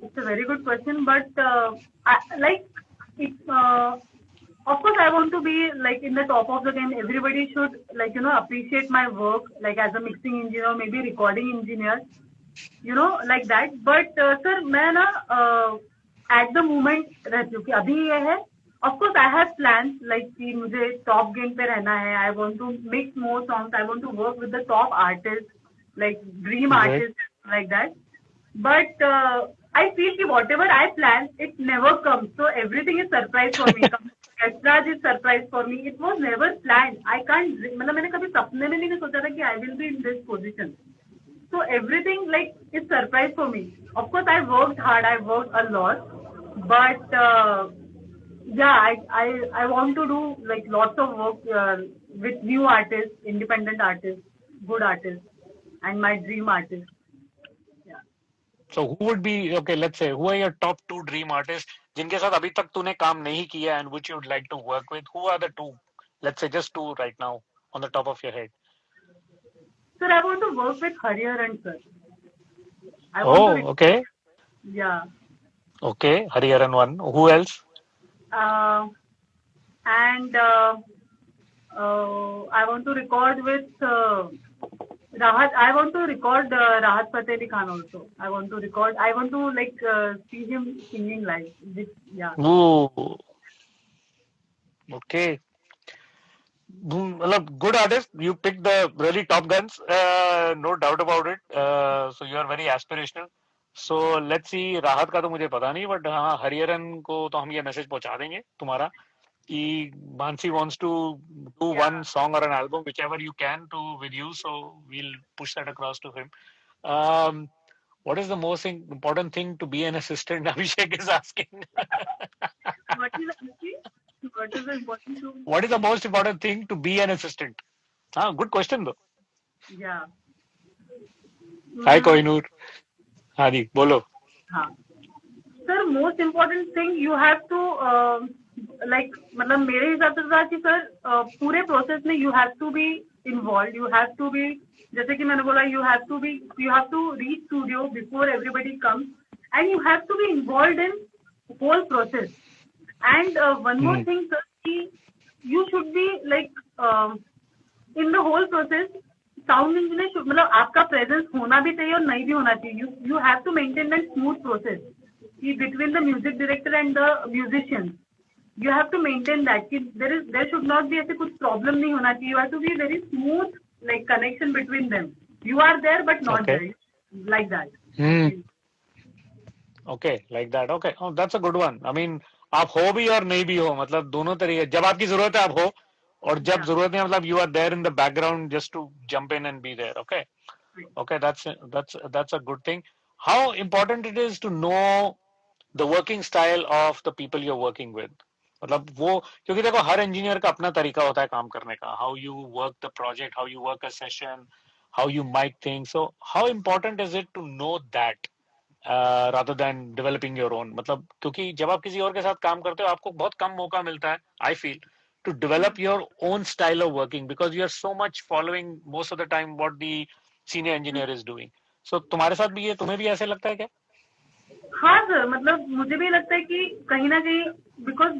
it's a very good question, but of course, I want to be like in the top of the game. Everybody should appreciate my work, like as a mixing engineer, maybe recording engineer, like that. But sir, मैं ना at the moment रहती हूँ कि अभी ये है. Of course, I have plans like कि मुझे top game पे रहना है. I want to mix more songs. I want to work with the top artists, like dream artists, like that. But I feel कि whatever I plan, it never comes. So everything is surprise for me. Raj is surprise for me. It was never planned. I can't. मतलब मैंने कभी सपने में नहीं सोचा था कि I will be in this position. So everything like is surprise for me. Of course, I worked hard. I worked a lot, but yeah, I want to do like lots of work with new artists, independent artists, good artists, and my dream artists. So who would be, okay, let's say, who are your top 2 dream artists जिनके साथ अभी तक तूने काम नहीं किया and which you would like to work with? Who are the 2? Let's say just 2 right now on the top of your head. Sir, I want to work with Hariharan sir. Okay. Yeah. Okay, Hariharan one. Who else? and I want to record with Rahat. I want to record Rahat Fateh Ali Khan also. I want to like see him singing live. Yeah. Ooh, okay. Good artist. You picked the really top guns. No doubt about it. So you are very aspirational. So let's see. राहत का तो मुझे पता नहीं, but हाँ हरिहरन को तो हम ये मैसेज पहुंचा देंगे तुम्हारा कि Mansi wants to do Yeah. one song or an album, whichever you can, to with you. So we'll push that across to him. Um, what is the most important thing to be an assistant? Abhishek is asking. What is the important to? What is the most important thing to be an assistant? Good question though. Yeah. Hi Kohinoor. हाँ जी बोलो. हाँ. Sir, most important thing you have to like मतलब मेरे हिसाब से था कि sir पूरे प्रोसेस में you have to be involved. You have to be जैसे कि मैंने बोला you have to reach studio before everybody comes and you have to be involved in whole process. And one more thing, sir, you should be like in the whole process. Sound engineer मतलब आपका presence होना भी चाहिए और नहीं भी होना चाहिए. You have to maintain that smooth process कि between the music director and the musician. You have to maintain that कि देयर शुड नॉट बी ऐसे कुछ प्रॉब्लम नहीं होना चाहिए. You have to be very smooth like connection between them. You are there but not there like that. Okay like that. Okay that's a good one. I mean आप हो भी और नहीं भी हो, मतलब दोनों तरीके. जब आपकी जरूरत है आप हो, और जब जरूरत नहीं मतलब you are there in the background just to jump in and be there. Okay, that's a good thing. How important it is to know the working style of the people you're working with. मतलब वो क्योंकि देखो हर engineer का अपना तरीका होता है काम करने का. How you work the project, how you work a session, how you mic things. So how important is it to know that rather than developing your own. मतलब क्योंकि जब आप किसी और के साथ काम करते हो आपको बहुत कम मौका मिलता है, I feel, to develop your own style of working because you are so much following most of the time what the senior engineer is doing. So तुम्हारे साथ भी ये तुम्हें भी ऐसे लगता है क्या? हाँ सर, मतलब मुझे भी लगता है कि कहीं ना कहीं because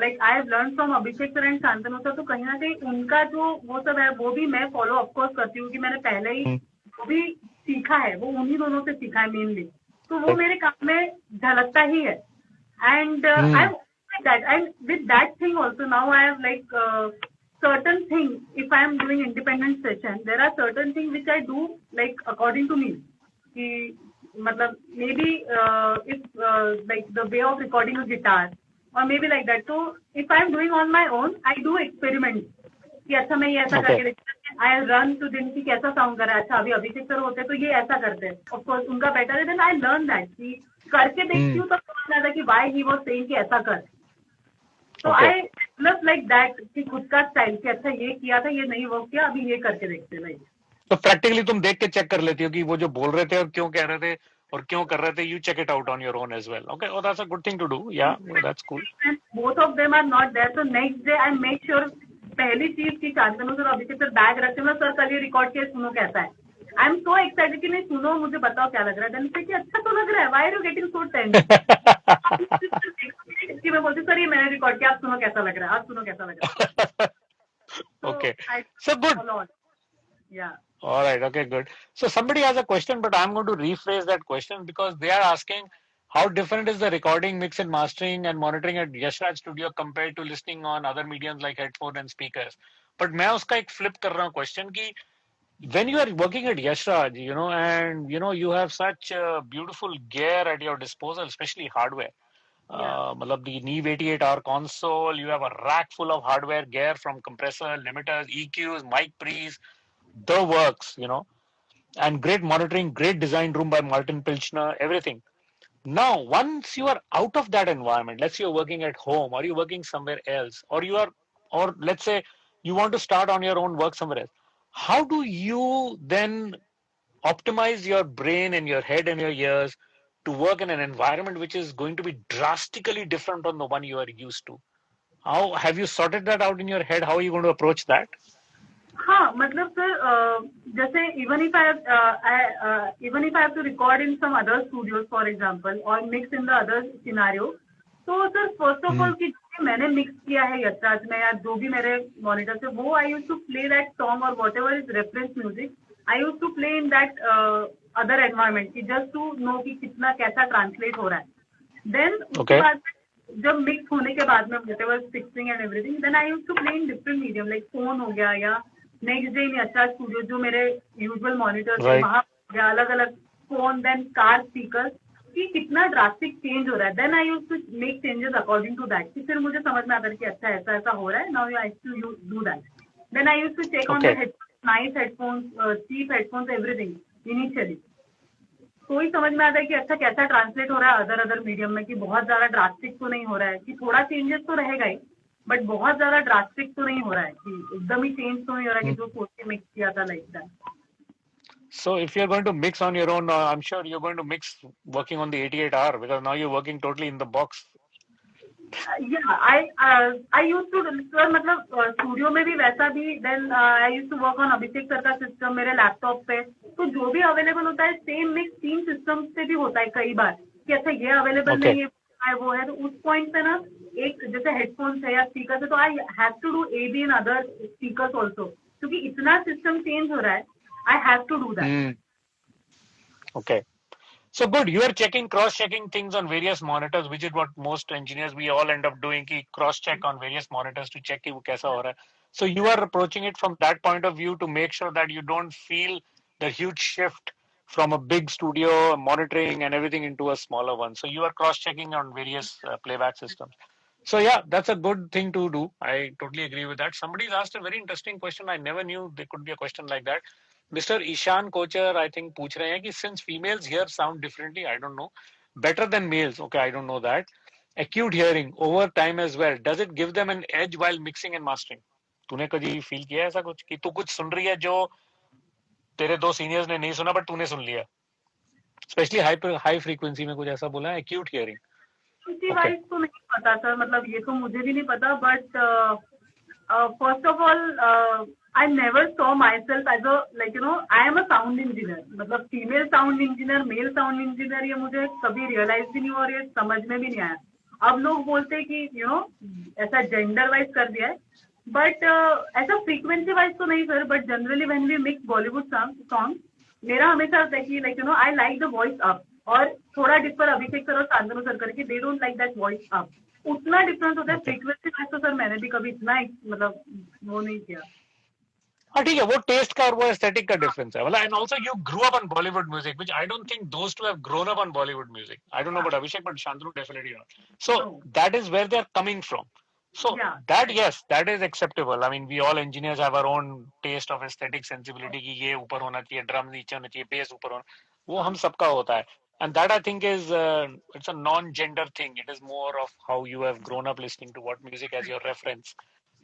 like I have learn from Abhishek sir and Shantanu sir, तो कहीं ना कहीं उनका जो वो सब है वो भी मैं फॉलो ऑफकोर्स करती हूँ कि मैंने पहले ही वो भी सीखा है, वो उन्हीं दोनों से सीखा है मेनली. तो वो मेरे काम में झलकता ही है. And I that and with that thing also now I have like certain thing. If I am doing independent session, there are certain things which I do like according to me कि मतलब maybe if like the way of recording a guitar or maybe like that. So if I am doing on my own, I do experiment कि अच्छा मैं ये ऐसा करके देखती हूँ. I run to दिन की कैसा साउंड कर रहा है. अच्छा अभी अभिषेक सर होते हैं तो ये ऐसा करते हैं. Of course उनका बेटर है. Then I learn that कि करके देखती हूँ तो समझ आता है कि why he was saying कि ऐसा कर. तो आई लव लाइक दैट कि खुद का स्टाइल कि अच्छा ये किया था, ये नहीं वर्क किया, अभी ये करके देखते हैं. तो प्रैक्टिकली तुम देख के चेक कर लेती हो कि वो जो बोल रहे थे और क्यों कह रहे थे और क्यों कर रहे थे. You check it out on your own as well. Okay, और that's a good thing to do. Yeah that's cool. Both of them are not there, तो next day I make sure. पहली चीज की Shantanu sir Abhishek sir bag रखते हैं, sir कल ये record किया, सुनो कैसा है. आई एम सो एक्साइटेड कि नहीं सुनो मुझे बताओ क्या लग रहा है. देन कि अच्छा तो लग रहा है, why are you getting so tense. मैं बोलती सर ये मैंने रिकॉर्ड किया, आप सुनो कैसा लग रहा है, आप सुनो कैसा लग रहा है. Okay, so good. Yeah. All right. Okay, good. So somebody has a question, but I'm going to rephrase that question because they are asking how different is the recording, mix and mastering and monitoring at Yashraj Studio compared to listening on other mediums like headphone and speakers. But मैं उसका एक flip कर रहा हूँ question कि when you are working at Yashraj, and you have such beautiful gear at your disposal, especially hardware. मतलब the Neve 88R console, you have a rack full of hardware gear from compressor, limiters, EQs, mic pre's, the works, and great monitoring, great design room by Martin Pilchner, everything. Now, once you are out of that environment, let's say you're working at home or you're working somewhere else, or let's say you want to start on your own work somewhere else, how do you then optimize your brain and your head and your ears to work in an environment which is going to be drastically different from the one you are used to? How have you sorted that out in your head? How are you going to approach that? हाँ मतलब sir जैसे even if I have to record in some other studios for example or mix in the other scenario, तो sir first of all कि मैंने mix किया है यशराज में या जो भी मेरे मॉनिटर से, वो I use to play that song और whatever is reference music, I use to play in that other environment की जस्ट टू नो कि कितना कैसा ट्रांसलेट हो रहा है. देन उसके बाद जब मिक्स होने के बाद में whatever fixing and everything, then I use to play in different medium like phone हो गया या next day in Yashraj studio जो मेरे यूजुअल मॉनिटर्स है वहाँ हो गया, अलग अलग फोन, देन कार स्पीकर, कि कितना ड्रास्टिक चेंज हो रहा है. Then I use to make changes according to that, कि फिर मुझे समझ में आता है कि अच्छा ऐसा ऐसा हो रहा है, now I to do that. Then I use to check on the nice headphones, cheap headphones, everything initially. तो ही समझ में आता है कि अच्छा कैसा ट्रांसलेट हो रहा है अदर मीडियम में, कि बहुत ज्यादा ड्रास्टिक तो नहीं हो रहा है, कि थोड़ा चेंजेस तो रहेगा ही बट बहुत ज्यादा ड्रास्टिक तो नहीं हो रहा है, कि एकदम ही चेंज तो नहीं हो रहा है कि जो सोच के मिक्स किया था like that. So if you're going to mix on your own, I'm sure you're going to mix working on the 88R because now you're working totally in the box. I use to sir, मतलब studio में भी वैसा भी. Then I use to work on Abhishek sir का system मेरे laptop पे, तो जो भी अवेलेबल होता है सेम मिक्स 3 सिस्टम से भी होता है कई बार, कि अच्छा ये अवेलेबल नहीं है वो है, तो उस पॉइंट पे ना एक जैसे हेडफोन्स है या स्पीकर है तो I have to do AB in other speakers also, क्योंकि इतना सिस्टम चेंज हो रहा है. I have to do that. Okay. So good. You are checking, cross-checking things on various monitors, which is what most engineers, we all end up doing, ki cross-check on various monitors to check ki wo kaisa ho raha hai. So you are approaching it from that point of view to make sure that you don't feel the huge shift from a big studio monitoring and everything into a smaller one. So you are cross-checking on various playback systems. So yeah, that's a good thing to do. I totally agree with that. Somebody's asked a very interesting question. I never knew there could be a question like that. Mr. Ishan Kocher, I think, पूछ रहे हैं कि since females here sound differently, I don't know, better than males. Okay, I don't know that. Acute hearing over time as well. Does it give them an edge while mixing and mastering? तूने कभी feel किया ऐसा कुछ कि तू कुछ सुन रही है जो तेरे 2 सीनियर्स ने नहीं सुना बट तूने सुन लिया? स्पेशली हाई फ्रीक्वेंसी में कुछ ऐसा बोला है, एक्यूट हियरिंग. वाइज तो नहीं पता सर, मतलब ये तो मुझे भी नहीं पता, but first of all I never saw myself as a I am a sound engineer. मतलब female sound engineer, male sound engineer, ये मुझे कभी रियलाइज भी नहीं हुआ और ये समझ में भी नहीं आया. अब लोग बोलते हैं कि ऐसा जेंडर वाइज कर दिया है, बट ऐसा फ्रीक्वेंसी वाइज तो नहीं sir. But generally when we mix Bollywood song, मेरा हमेशा होता है कि I like the voice up, और थोड़ा डिफर अभिषेक सर और शांतनु सर करके they don't like that voice up. उतना डिफरेंस होता है. फ्रीक्वेंसी वाइज तो सर मैंने भी कभी इतना मतलब वो नहीं किया. हाँ ठीक है, वो टेस्ट का और वो एस्थेटिक का डिफरेंस है. मतलब and also you grew up on Bollywood music, which I don't think those to have grown up on Bollywood music. I don't know about Abhishek, but Shantanu definitely not. So that is where they are coming from. So that, yes, that is acceptable. I mean, we all engineers have our own taste of aesthetic sensibility कि ये ऊपर होना चाहिए, drum नीचे होना चाहिए, base ऊपर होना, वो हम सबका होता है. And that I think is it's a non-gender thing. It is more of how you have grown up listening to what music as your reference.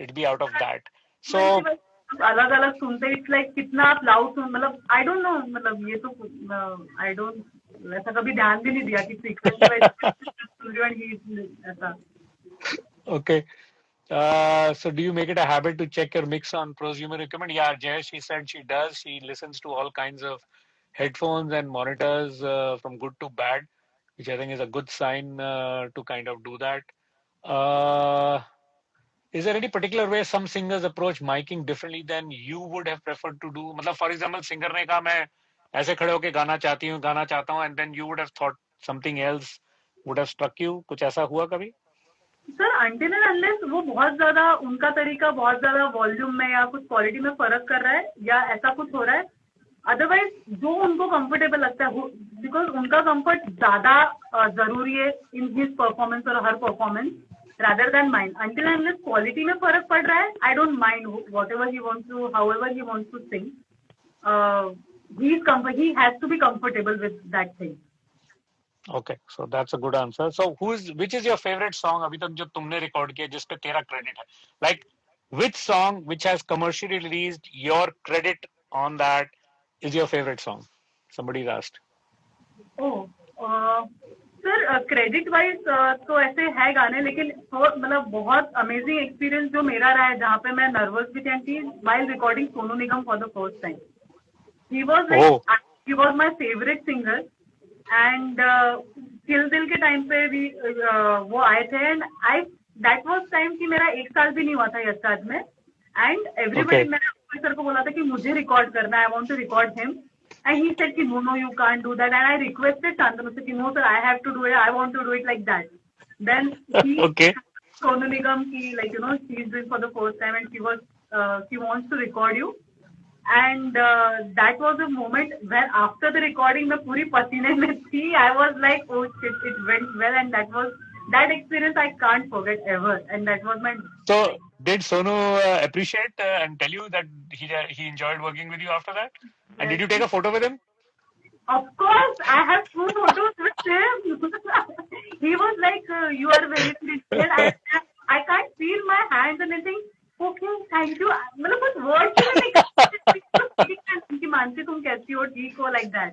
It'd be out of that. So अलग अलग सुनते, it's like कितना आप loud सुन, मतलब आई don't no, मतलब ये तो I don't ऐसा कभी ध्यान भी नहीं दिया कि फ्रीक्वेंसी ऐसा. Okay. So do you make it a habit to check your mix on prosumer equipment? Yeah, Jay, she said she does. She listens to all kinds of headphones and monitors from good to bad, which I think is a good sign to kind of do that. Is there any particular way some singers approach miking differently than you would have preferred to do? मतलब for example, singer ने कहा मैं ऐसे खड़े होके गाना चाहता हूँ, and then you would have thought something else would have struck you. कुछ ऐसा हुआ कभी? सर अनटिल एंड अनलेस वो बहुत ज्यादा उनका तरीका बहुत ज्यादा वॉल्यूम में या कुछ क्वालिटी में फर्क कर रहा है या ऐसा कुछ हो रहा है, अदरवाइज जो उनको कंफर्टेबल लगता है, बिकॉज उनका कंफर्ट ज्यादा जरूरी है इन हिज परफॉर्मेंस और हर performance rather than mine. Until and unless quality में फर्क पड़ रहा है, I don't mind whatever he wants to, however he wants to sing. He has to be comfortable with that thing. Okay, so that's a good answer. So which is your favorite song अभी तक जो तुमने record किया जिस पे तेरा credit है? Like which song which has commercially released, your credit on that is your favorite song? Somebody's asked. Oh, sir credit wise तो ऐसे है गाने, लेकिन मतलब बहुत अमेजिंग एक्सपीरियंस जो मेरा रहा है जहाँ पे मैं नर्वस भी थी while recording Sonu Nigam for the first time. He was my favorite singer. And kill दिल के टाइम पे भी वो आए थे, and I that was time कि मेरा 1 साल भी नहीं हुआ था यशराज में, एंड एवरीबडी, मैंने ऑफिसर को बोला था कि मुझे रिकॉर्ड करना है, I want to record him, and he said कि no you can't do that, and I requested Shantanu से कि no sir, I have to do it, I want to do it like that. Then he Sonu Nigam ki, like, you know, she is doing for the first time and she wants to record you. And that was a moment where after the recording, मैं पूरी पसीने में थी. I was like, oh shit, it went well, and that experience I can't forget ever. And that was my. So did Sonu appreciate and tell you that he enjoyed working with you after that? And Yes. Did you take a photo with him? Of course, I have 2 photos with him. He was like, you are very appreciated. I can't feel my hands and anything. Okay, thank you. मतलब कुछ words ही नहीं कि मानसी तुम कैसी हो, ठीक हो, like that.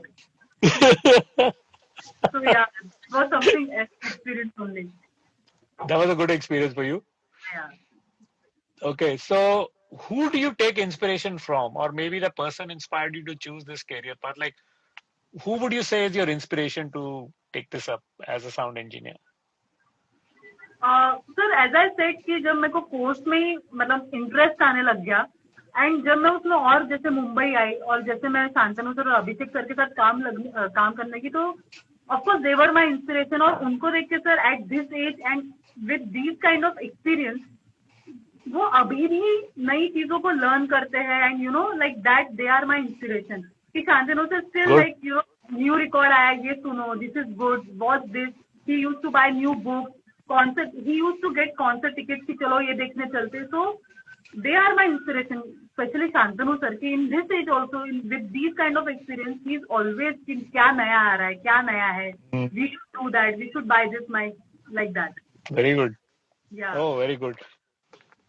So yeah, it was something experience only. That was a good experience for you. Yeah. Okay, so who do you take inspiration from, or maybe the person inspired you to choose this career path? Like, who would you say is your inspiration to take this up as a sound engineer? Sir, as I said कि जब मेरे को course में मतलब interest आने लग गया, and जब मैं उसमें और जैसे मुंबई आई और जैसे मैं शांतनु सर और अभिषेक सर के साथ काम करने की, तो of course they were my inspiration. और उनको देख के sir at this age and with this kind of experience, वो अभी भी नई चीजों को लर्न करते हैं, and you know like that they are my inspiration. कि Shantanu sir still like you new record आया, ये सुनो, this is good, watch this. He used to buy new books, concert, he used to get concert tickets कि चलो ये देखने चलते. So they are my inspiration, especially Shantanu sir ki in this age also, with these kind of experience, he is always कि क्या नया आ रहा है, क्या नया है, we should do that, we should buy this mic, like that. Very good. Yeah. Oh, very good.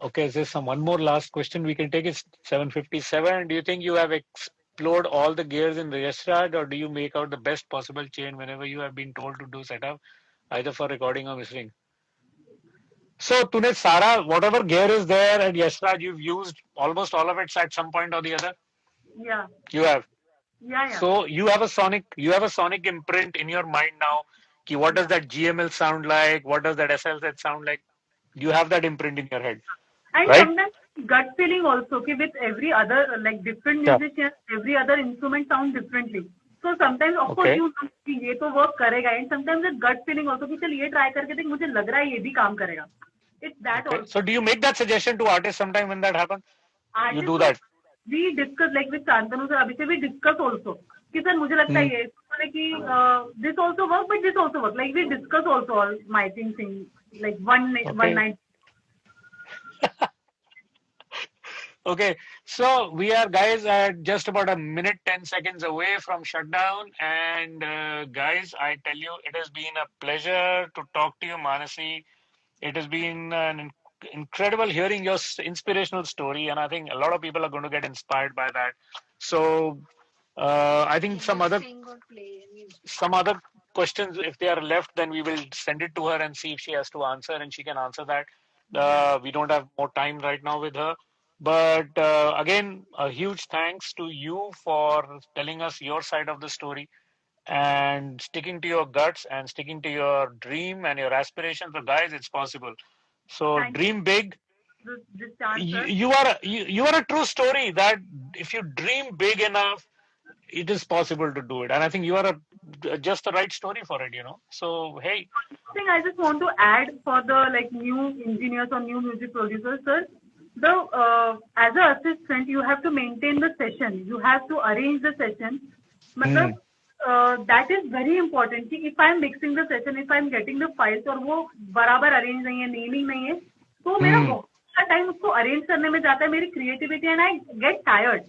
Okay, is there one more last question we can take? It's 7:57. Do you think you have explored all the gears in the Yashraj, or do you make out the best possible chain whenever you have been told to do setup, either for recording or mixing? So, तूने सारा whatever gear is there at Yashraj, you've used almost all of it at some point or the other. Yeah. You have. Yeah. So you have a sonic imprint in your mind now. Ki what does that GML sound like? What does that SLZ sound like? You have that imprint in your head. And right? Sometimes gut feeling also. Ki with every other like different musicians, every other instrument sound differently. So sometimes of course you know कि ये तो work करेगा, and sometimes the gut feeling also कि चल ये try करके देख, मुझे लग रहा है ये भी काम करेगा. It's that also. So do you make that suggestion to artists sometime when that happens? You do that. We discuss like with Shantanu sir, अभी से we discuss also कि सर मुझे लगता है ये, बोले कि this also work, but this also work. Like we discuss also all my things like one night. Okay, so we are guys at just about a minute 10 seconds away from shutdown, and guys, I tell you, it has been a pleasure to talk to you, Manasi. It has been an incredible hearing your inspirational story, and I think a lot of people are going to get inspired by that. So I think some other questions, if they are left, then we will send it to her and see if she has to answer, and she can answer that. We don't have more time right now with her. But again, a huge thanks to you for telling us your side of the story and sticking to your guts and sticking to your dream and your aspirations. So guys, it's possible. So dream big. You are a true story that if you dream big enough, it is possible to do it. And I think you are just the right story for it, you know. So, hey. Thing I just want to add for the like new engineers or new music producers, sir. As an assistant, you have to maintain the session. You have to arrange the session. That is very important. If I am mixing the session, if I am getting the files और वो बराबर arrange नहीं है, naming नहीं है, तो मेरा बहुत सारा time उसको arrange करने में जाता है, मेरी creativity, and I get tired.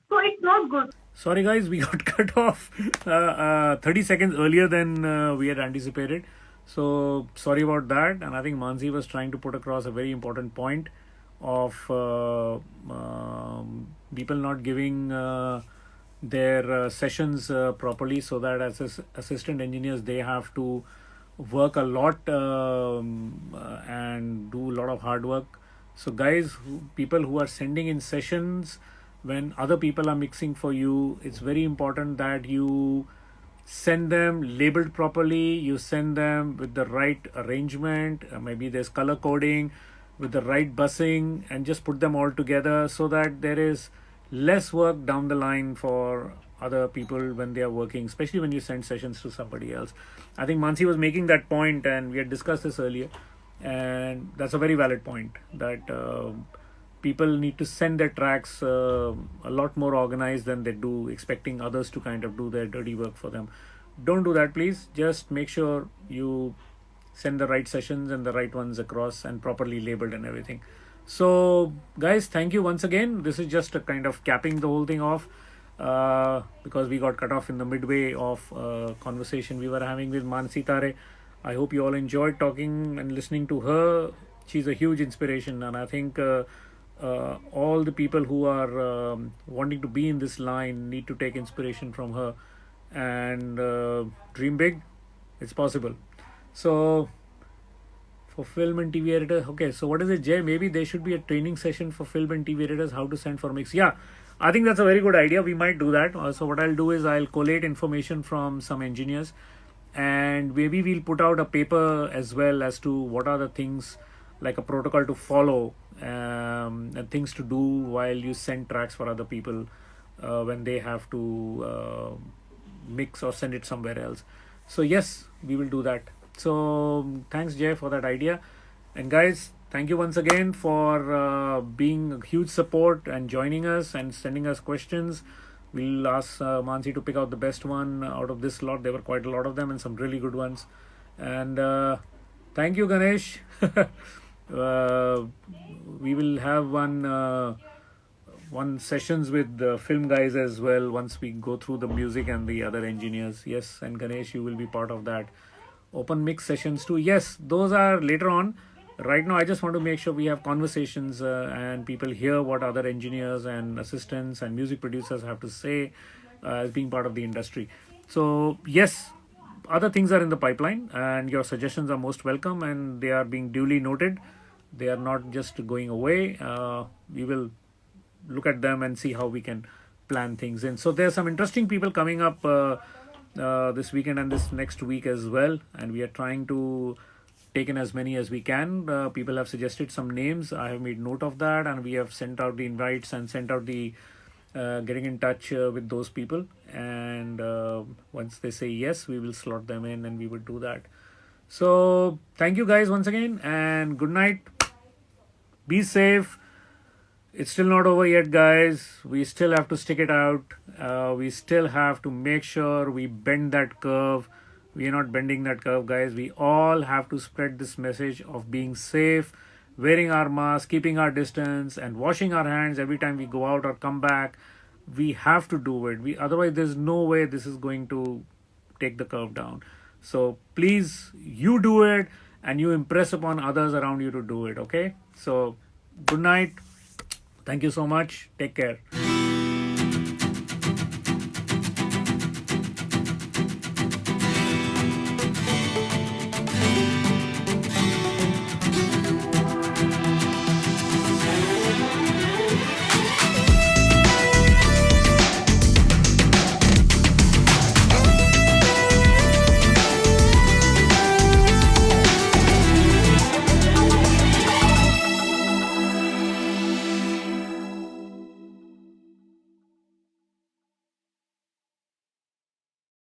So it's not good. Sorry guys, we got cut off 30 seconds earlier than we had anticipated. So sorry about that. And I think Mansi was trying to put across a very important point of people not giving their sessions properly, so that as assistant engineers they have to work a lot and do a lot of hard work. So guys, people who are sending in sessions when other people are mixing for you, it's very important that you send them labeled properly. You send them with the right arrangement. Maybe there's color coding with the right busing, and just put them all together so that there is less work down the line for other people when they are working, especially when you send sessions to somebody else. I think Mansi was making that point, and we had discussed this earlier, and that's a very valid point, that people need to send their tracks a lot more organized than they do, expecting others to kind of do their dirty work for them. Don't do that, please. Just make sure you send the right sessions and the right ones across, and properly labeled and everything. So guys, thank you once again. This is just a kind of capping the whole thing off, because we got cut off in the midway of conversation we were having with Manasi Tare. I hope you all enjoyed talking and listening to her. She's a huge inspiration, and I think all the people who are wanting to be in this line need to take inspiration from her and dream big. It's possible. So for film and TV editors, okay, so what is it, Jay? Maybe there should be a training session for film and TV editors, how to send for mix. Yeah, I think that's a very good idea. We might do that. So what I'll do is I'll collate information from some engineers, and maybe we'll put out a paper as well as to what are the things, like a protocol to follow, and things to do while you send tracks for other people when they have to mix or send it somewhere else. So yes, we will do that. So thanks, Jay, for that idea. And guys, thank you once again for being a huge support and joining us and sending us questions. We'll ask Mansi to pick out the best one out of this lot. There were quite a lot of them and some really good ones. And thank you, Ganesh. We will have one sessions with the film guys as well once we go through the music and the other engineers. Yes, and Ganesh, you will be part of that. Open mix sessions too. Yes, those are later on. Right now, I just want to make sure we have conversations and people hear what other engineers and assistants and music producers have to say as being part of the industry. So yes, other things are in the pipeline, and your suggestions are most welcome, and they are being duly noted. They are not just going away. We will look at them and see how we can plan things in. So there are some interesting people coming up this weekend and this next week as well, and we are trying to take in as many as we can. People have suggested some names. I have made note of that, and we have sent out the invites and sent out the getting in touch with those people, and once they say yes, we will slot them in and we will do that. So thank you guys once again, and good night. Be safe. It's still not over yet, guys. We still have to stick it out. We still have to make sure we bend that curve. We are not bending that curve, guys. We all have to spread this message of being safe, wearing our mask, keeping our distance, and washing our hands every time we go out or come back. We have to do it. Otherwise, there's no way this is going to take the curve down. So please, you do it, and you impress upon others around you to do it, okay? So good night. Thank you so much. Take care.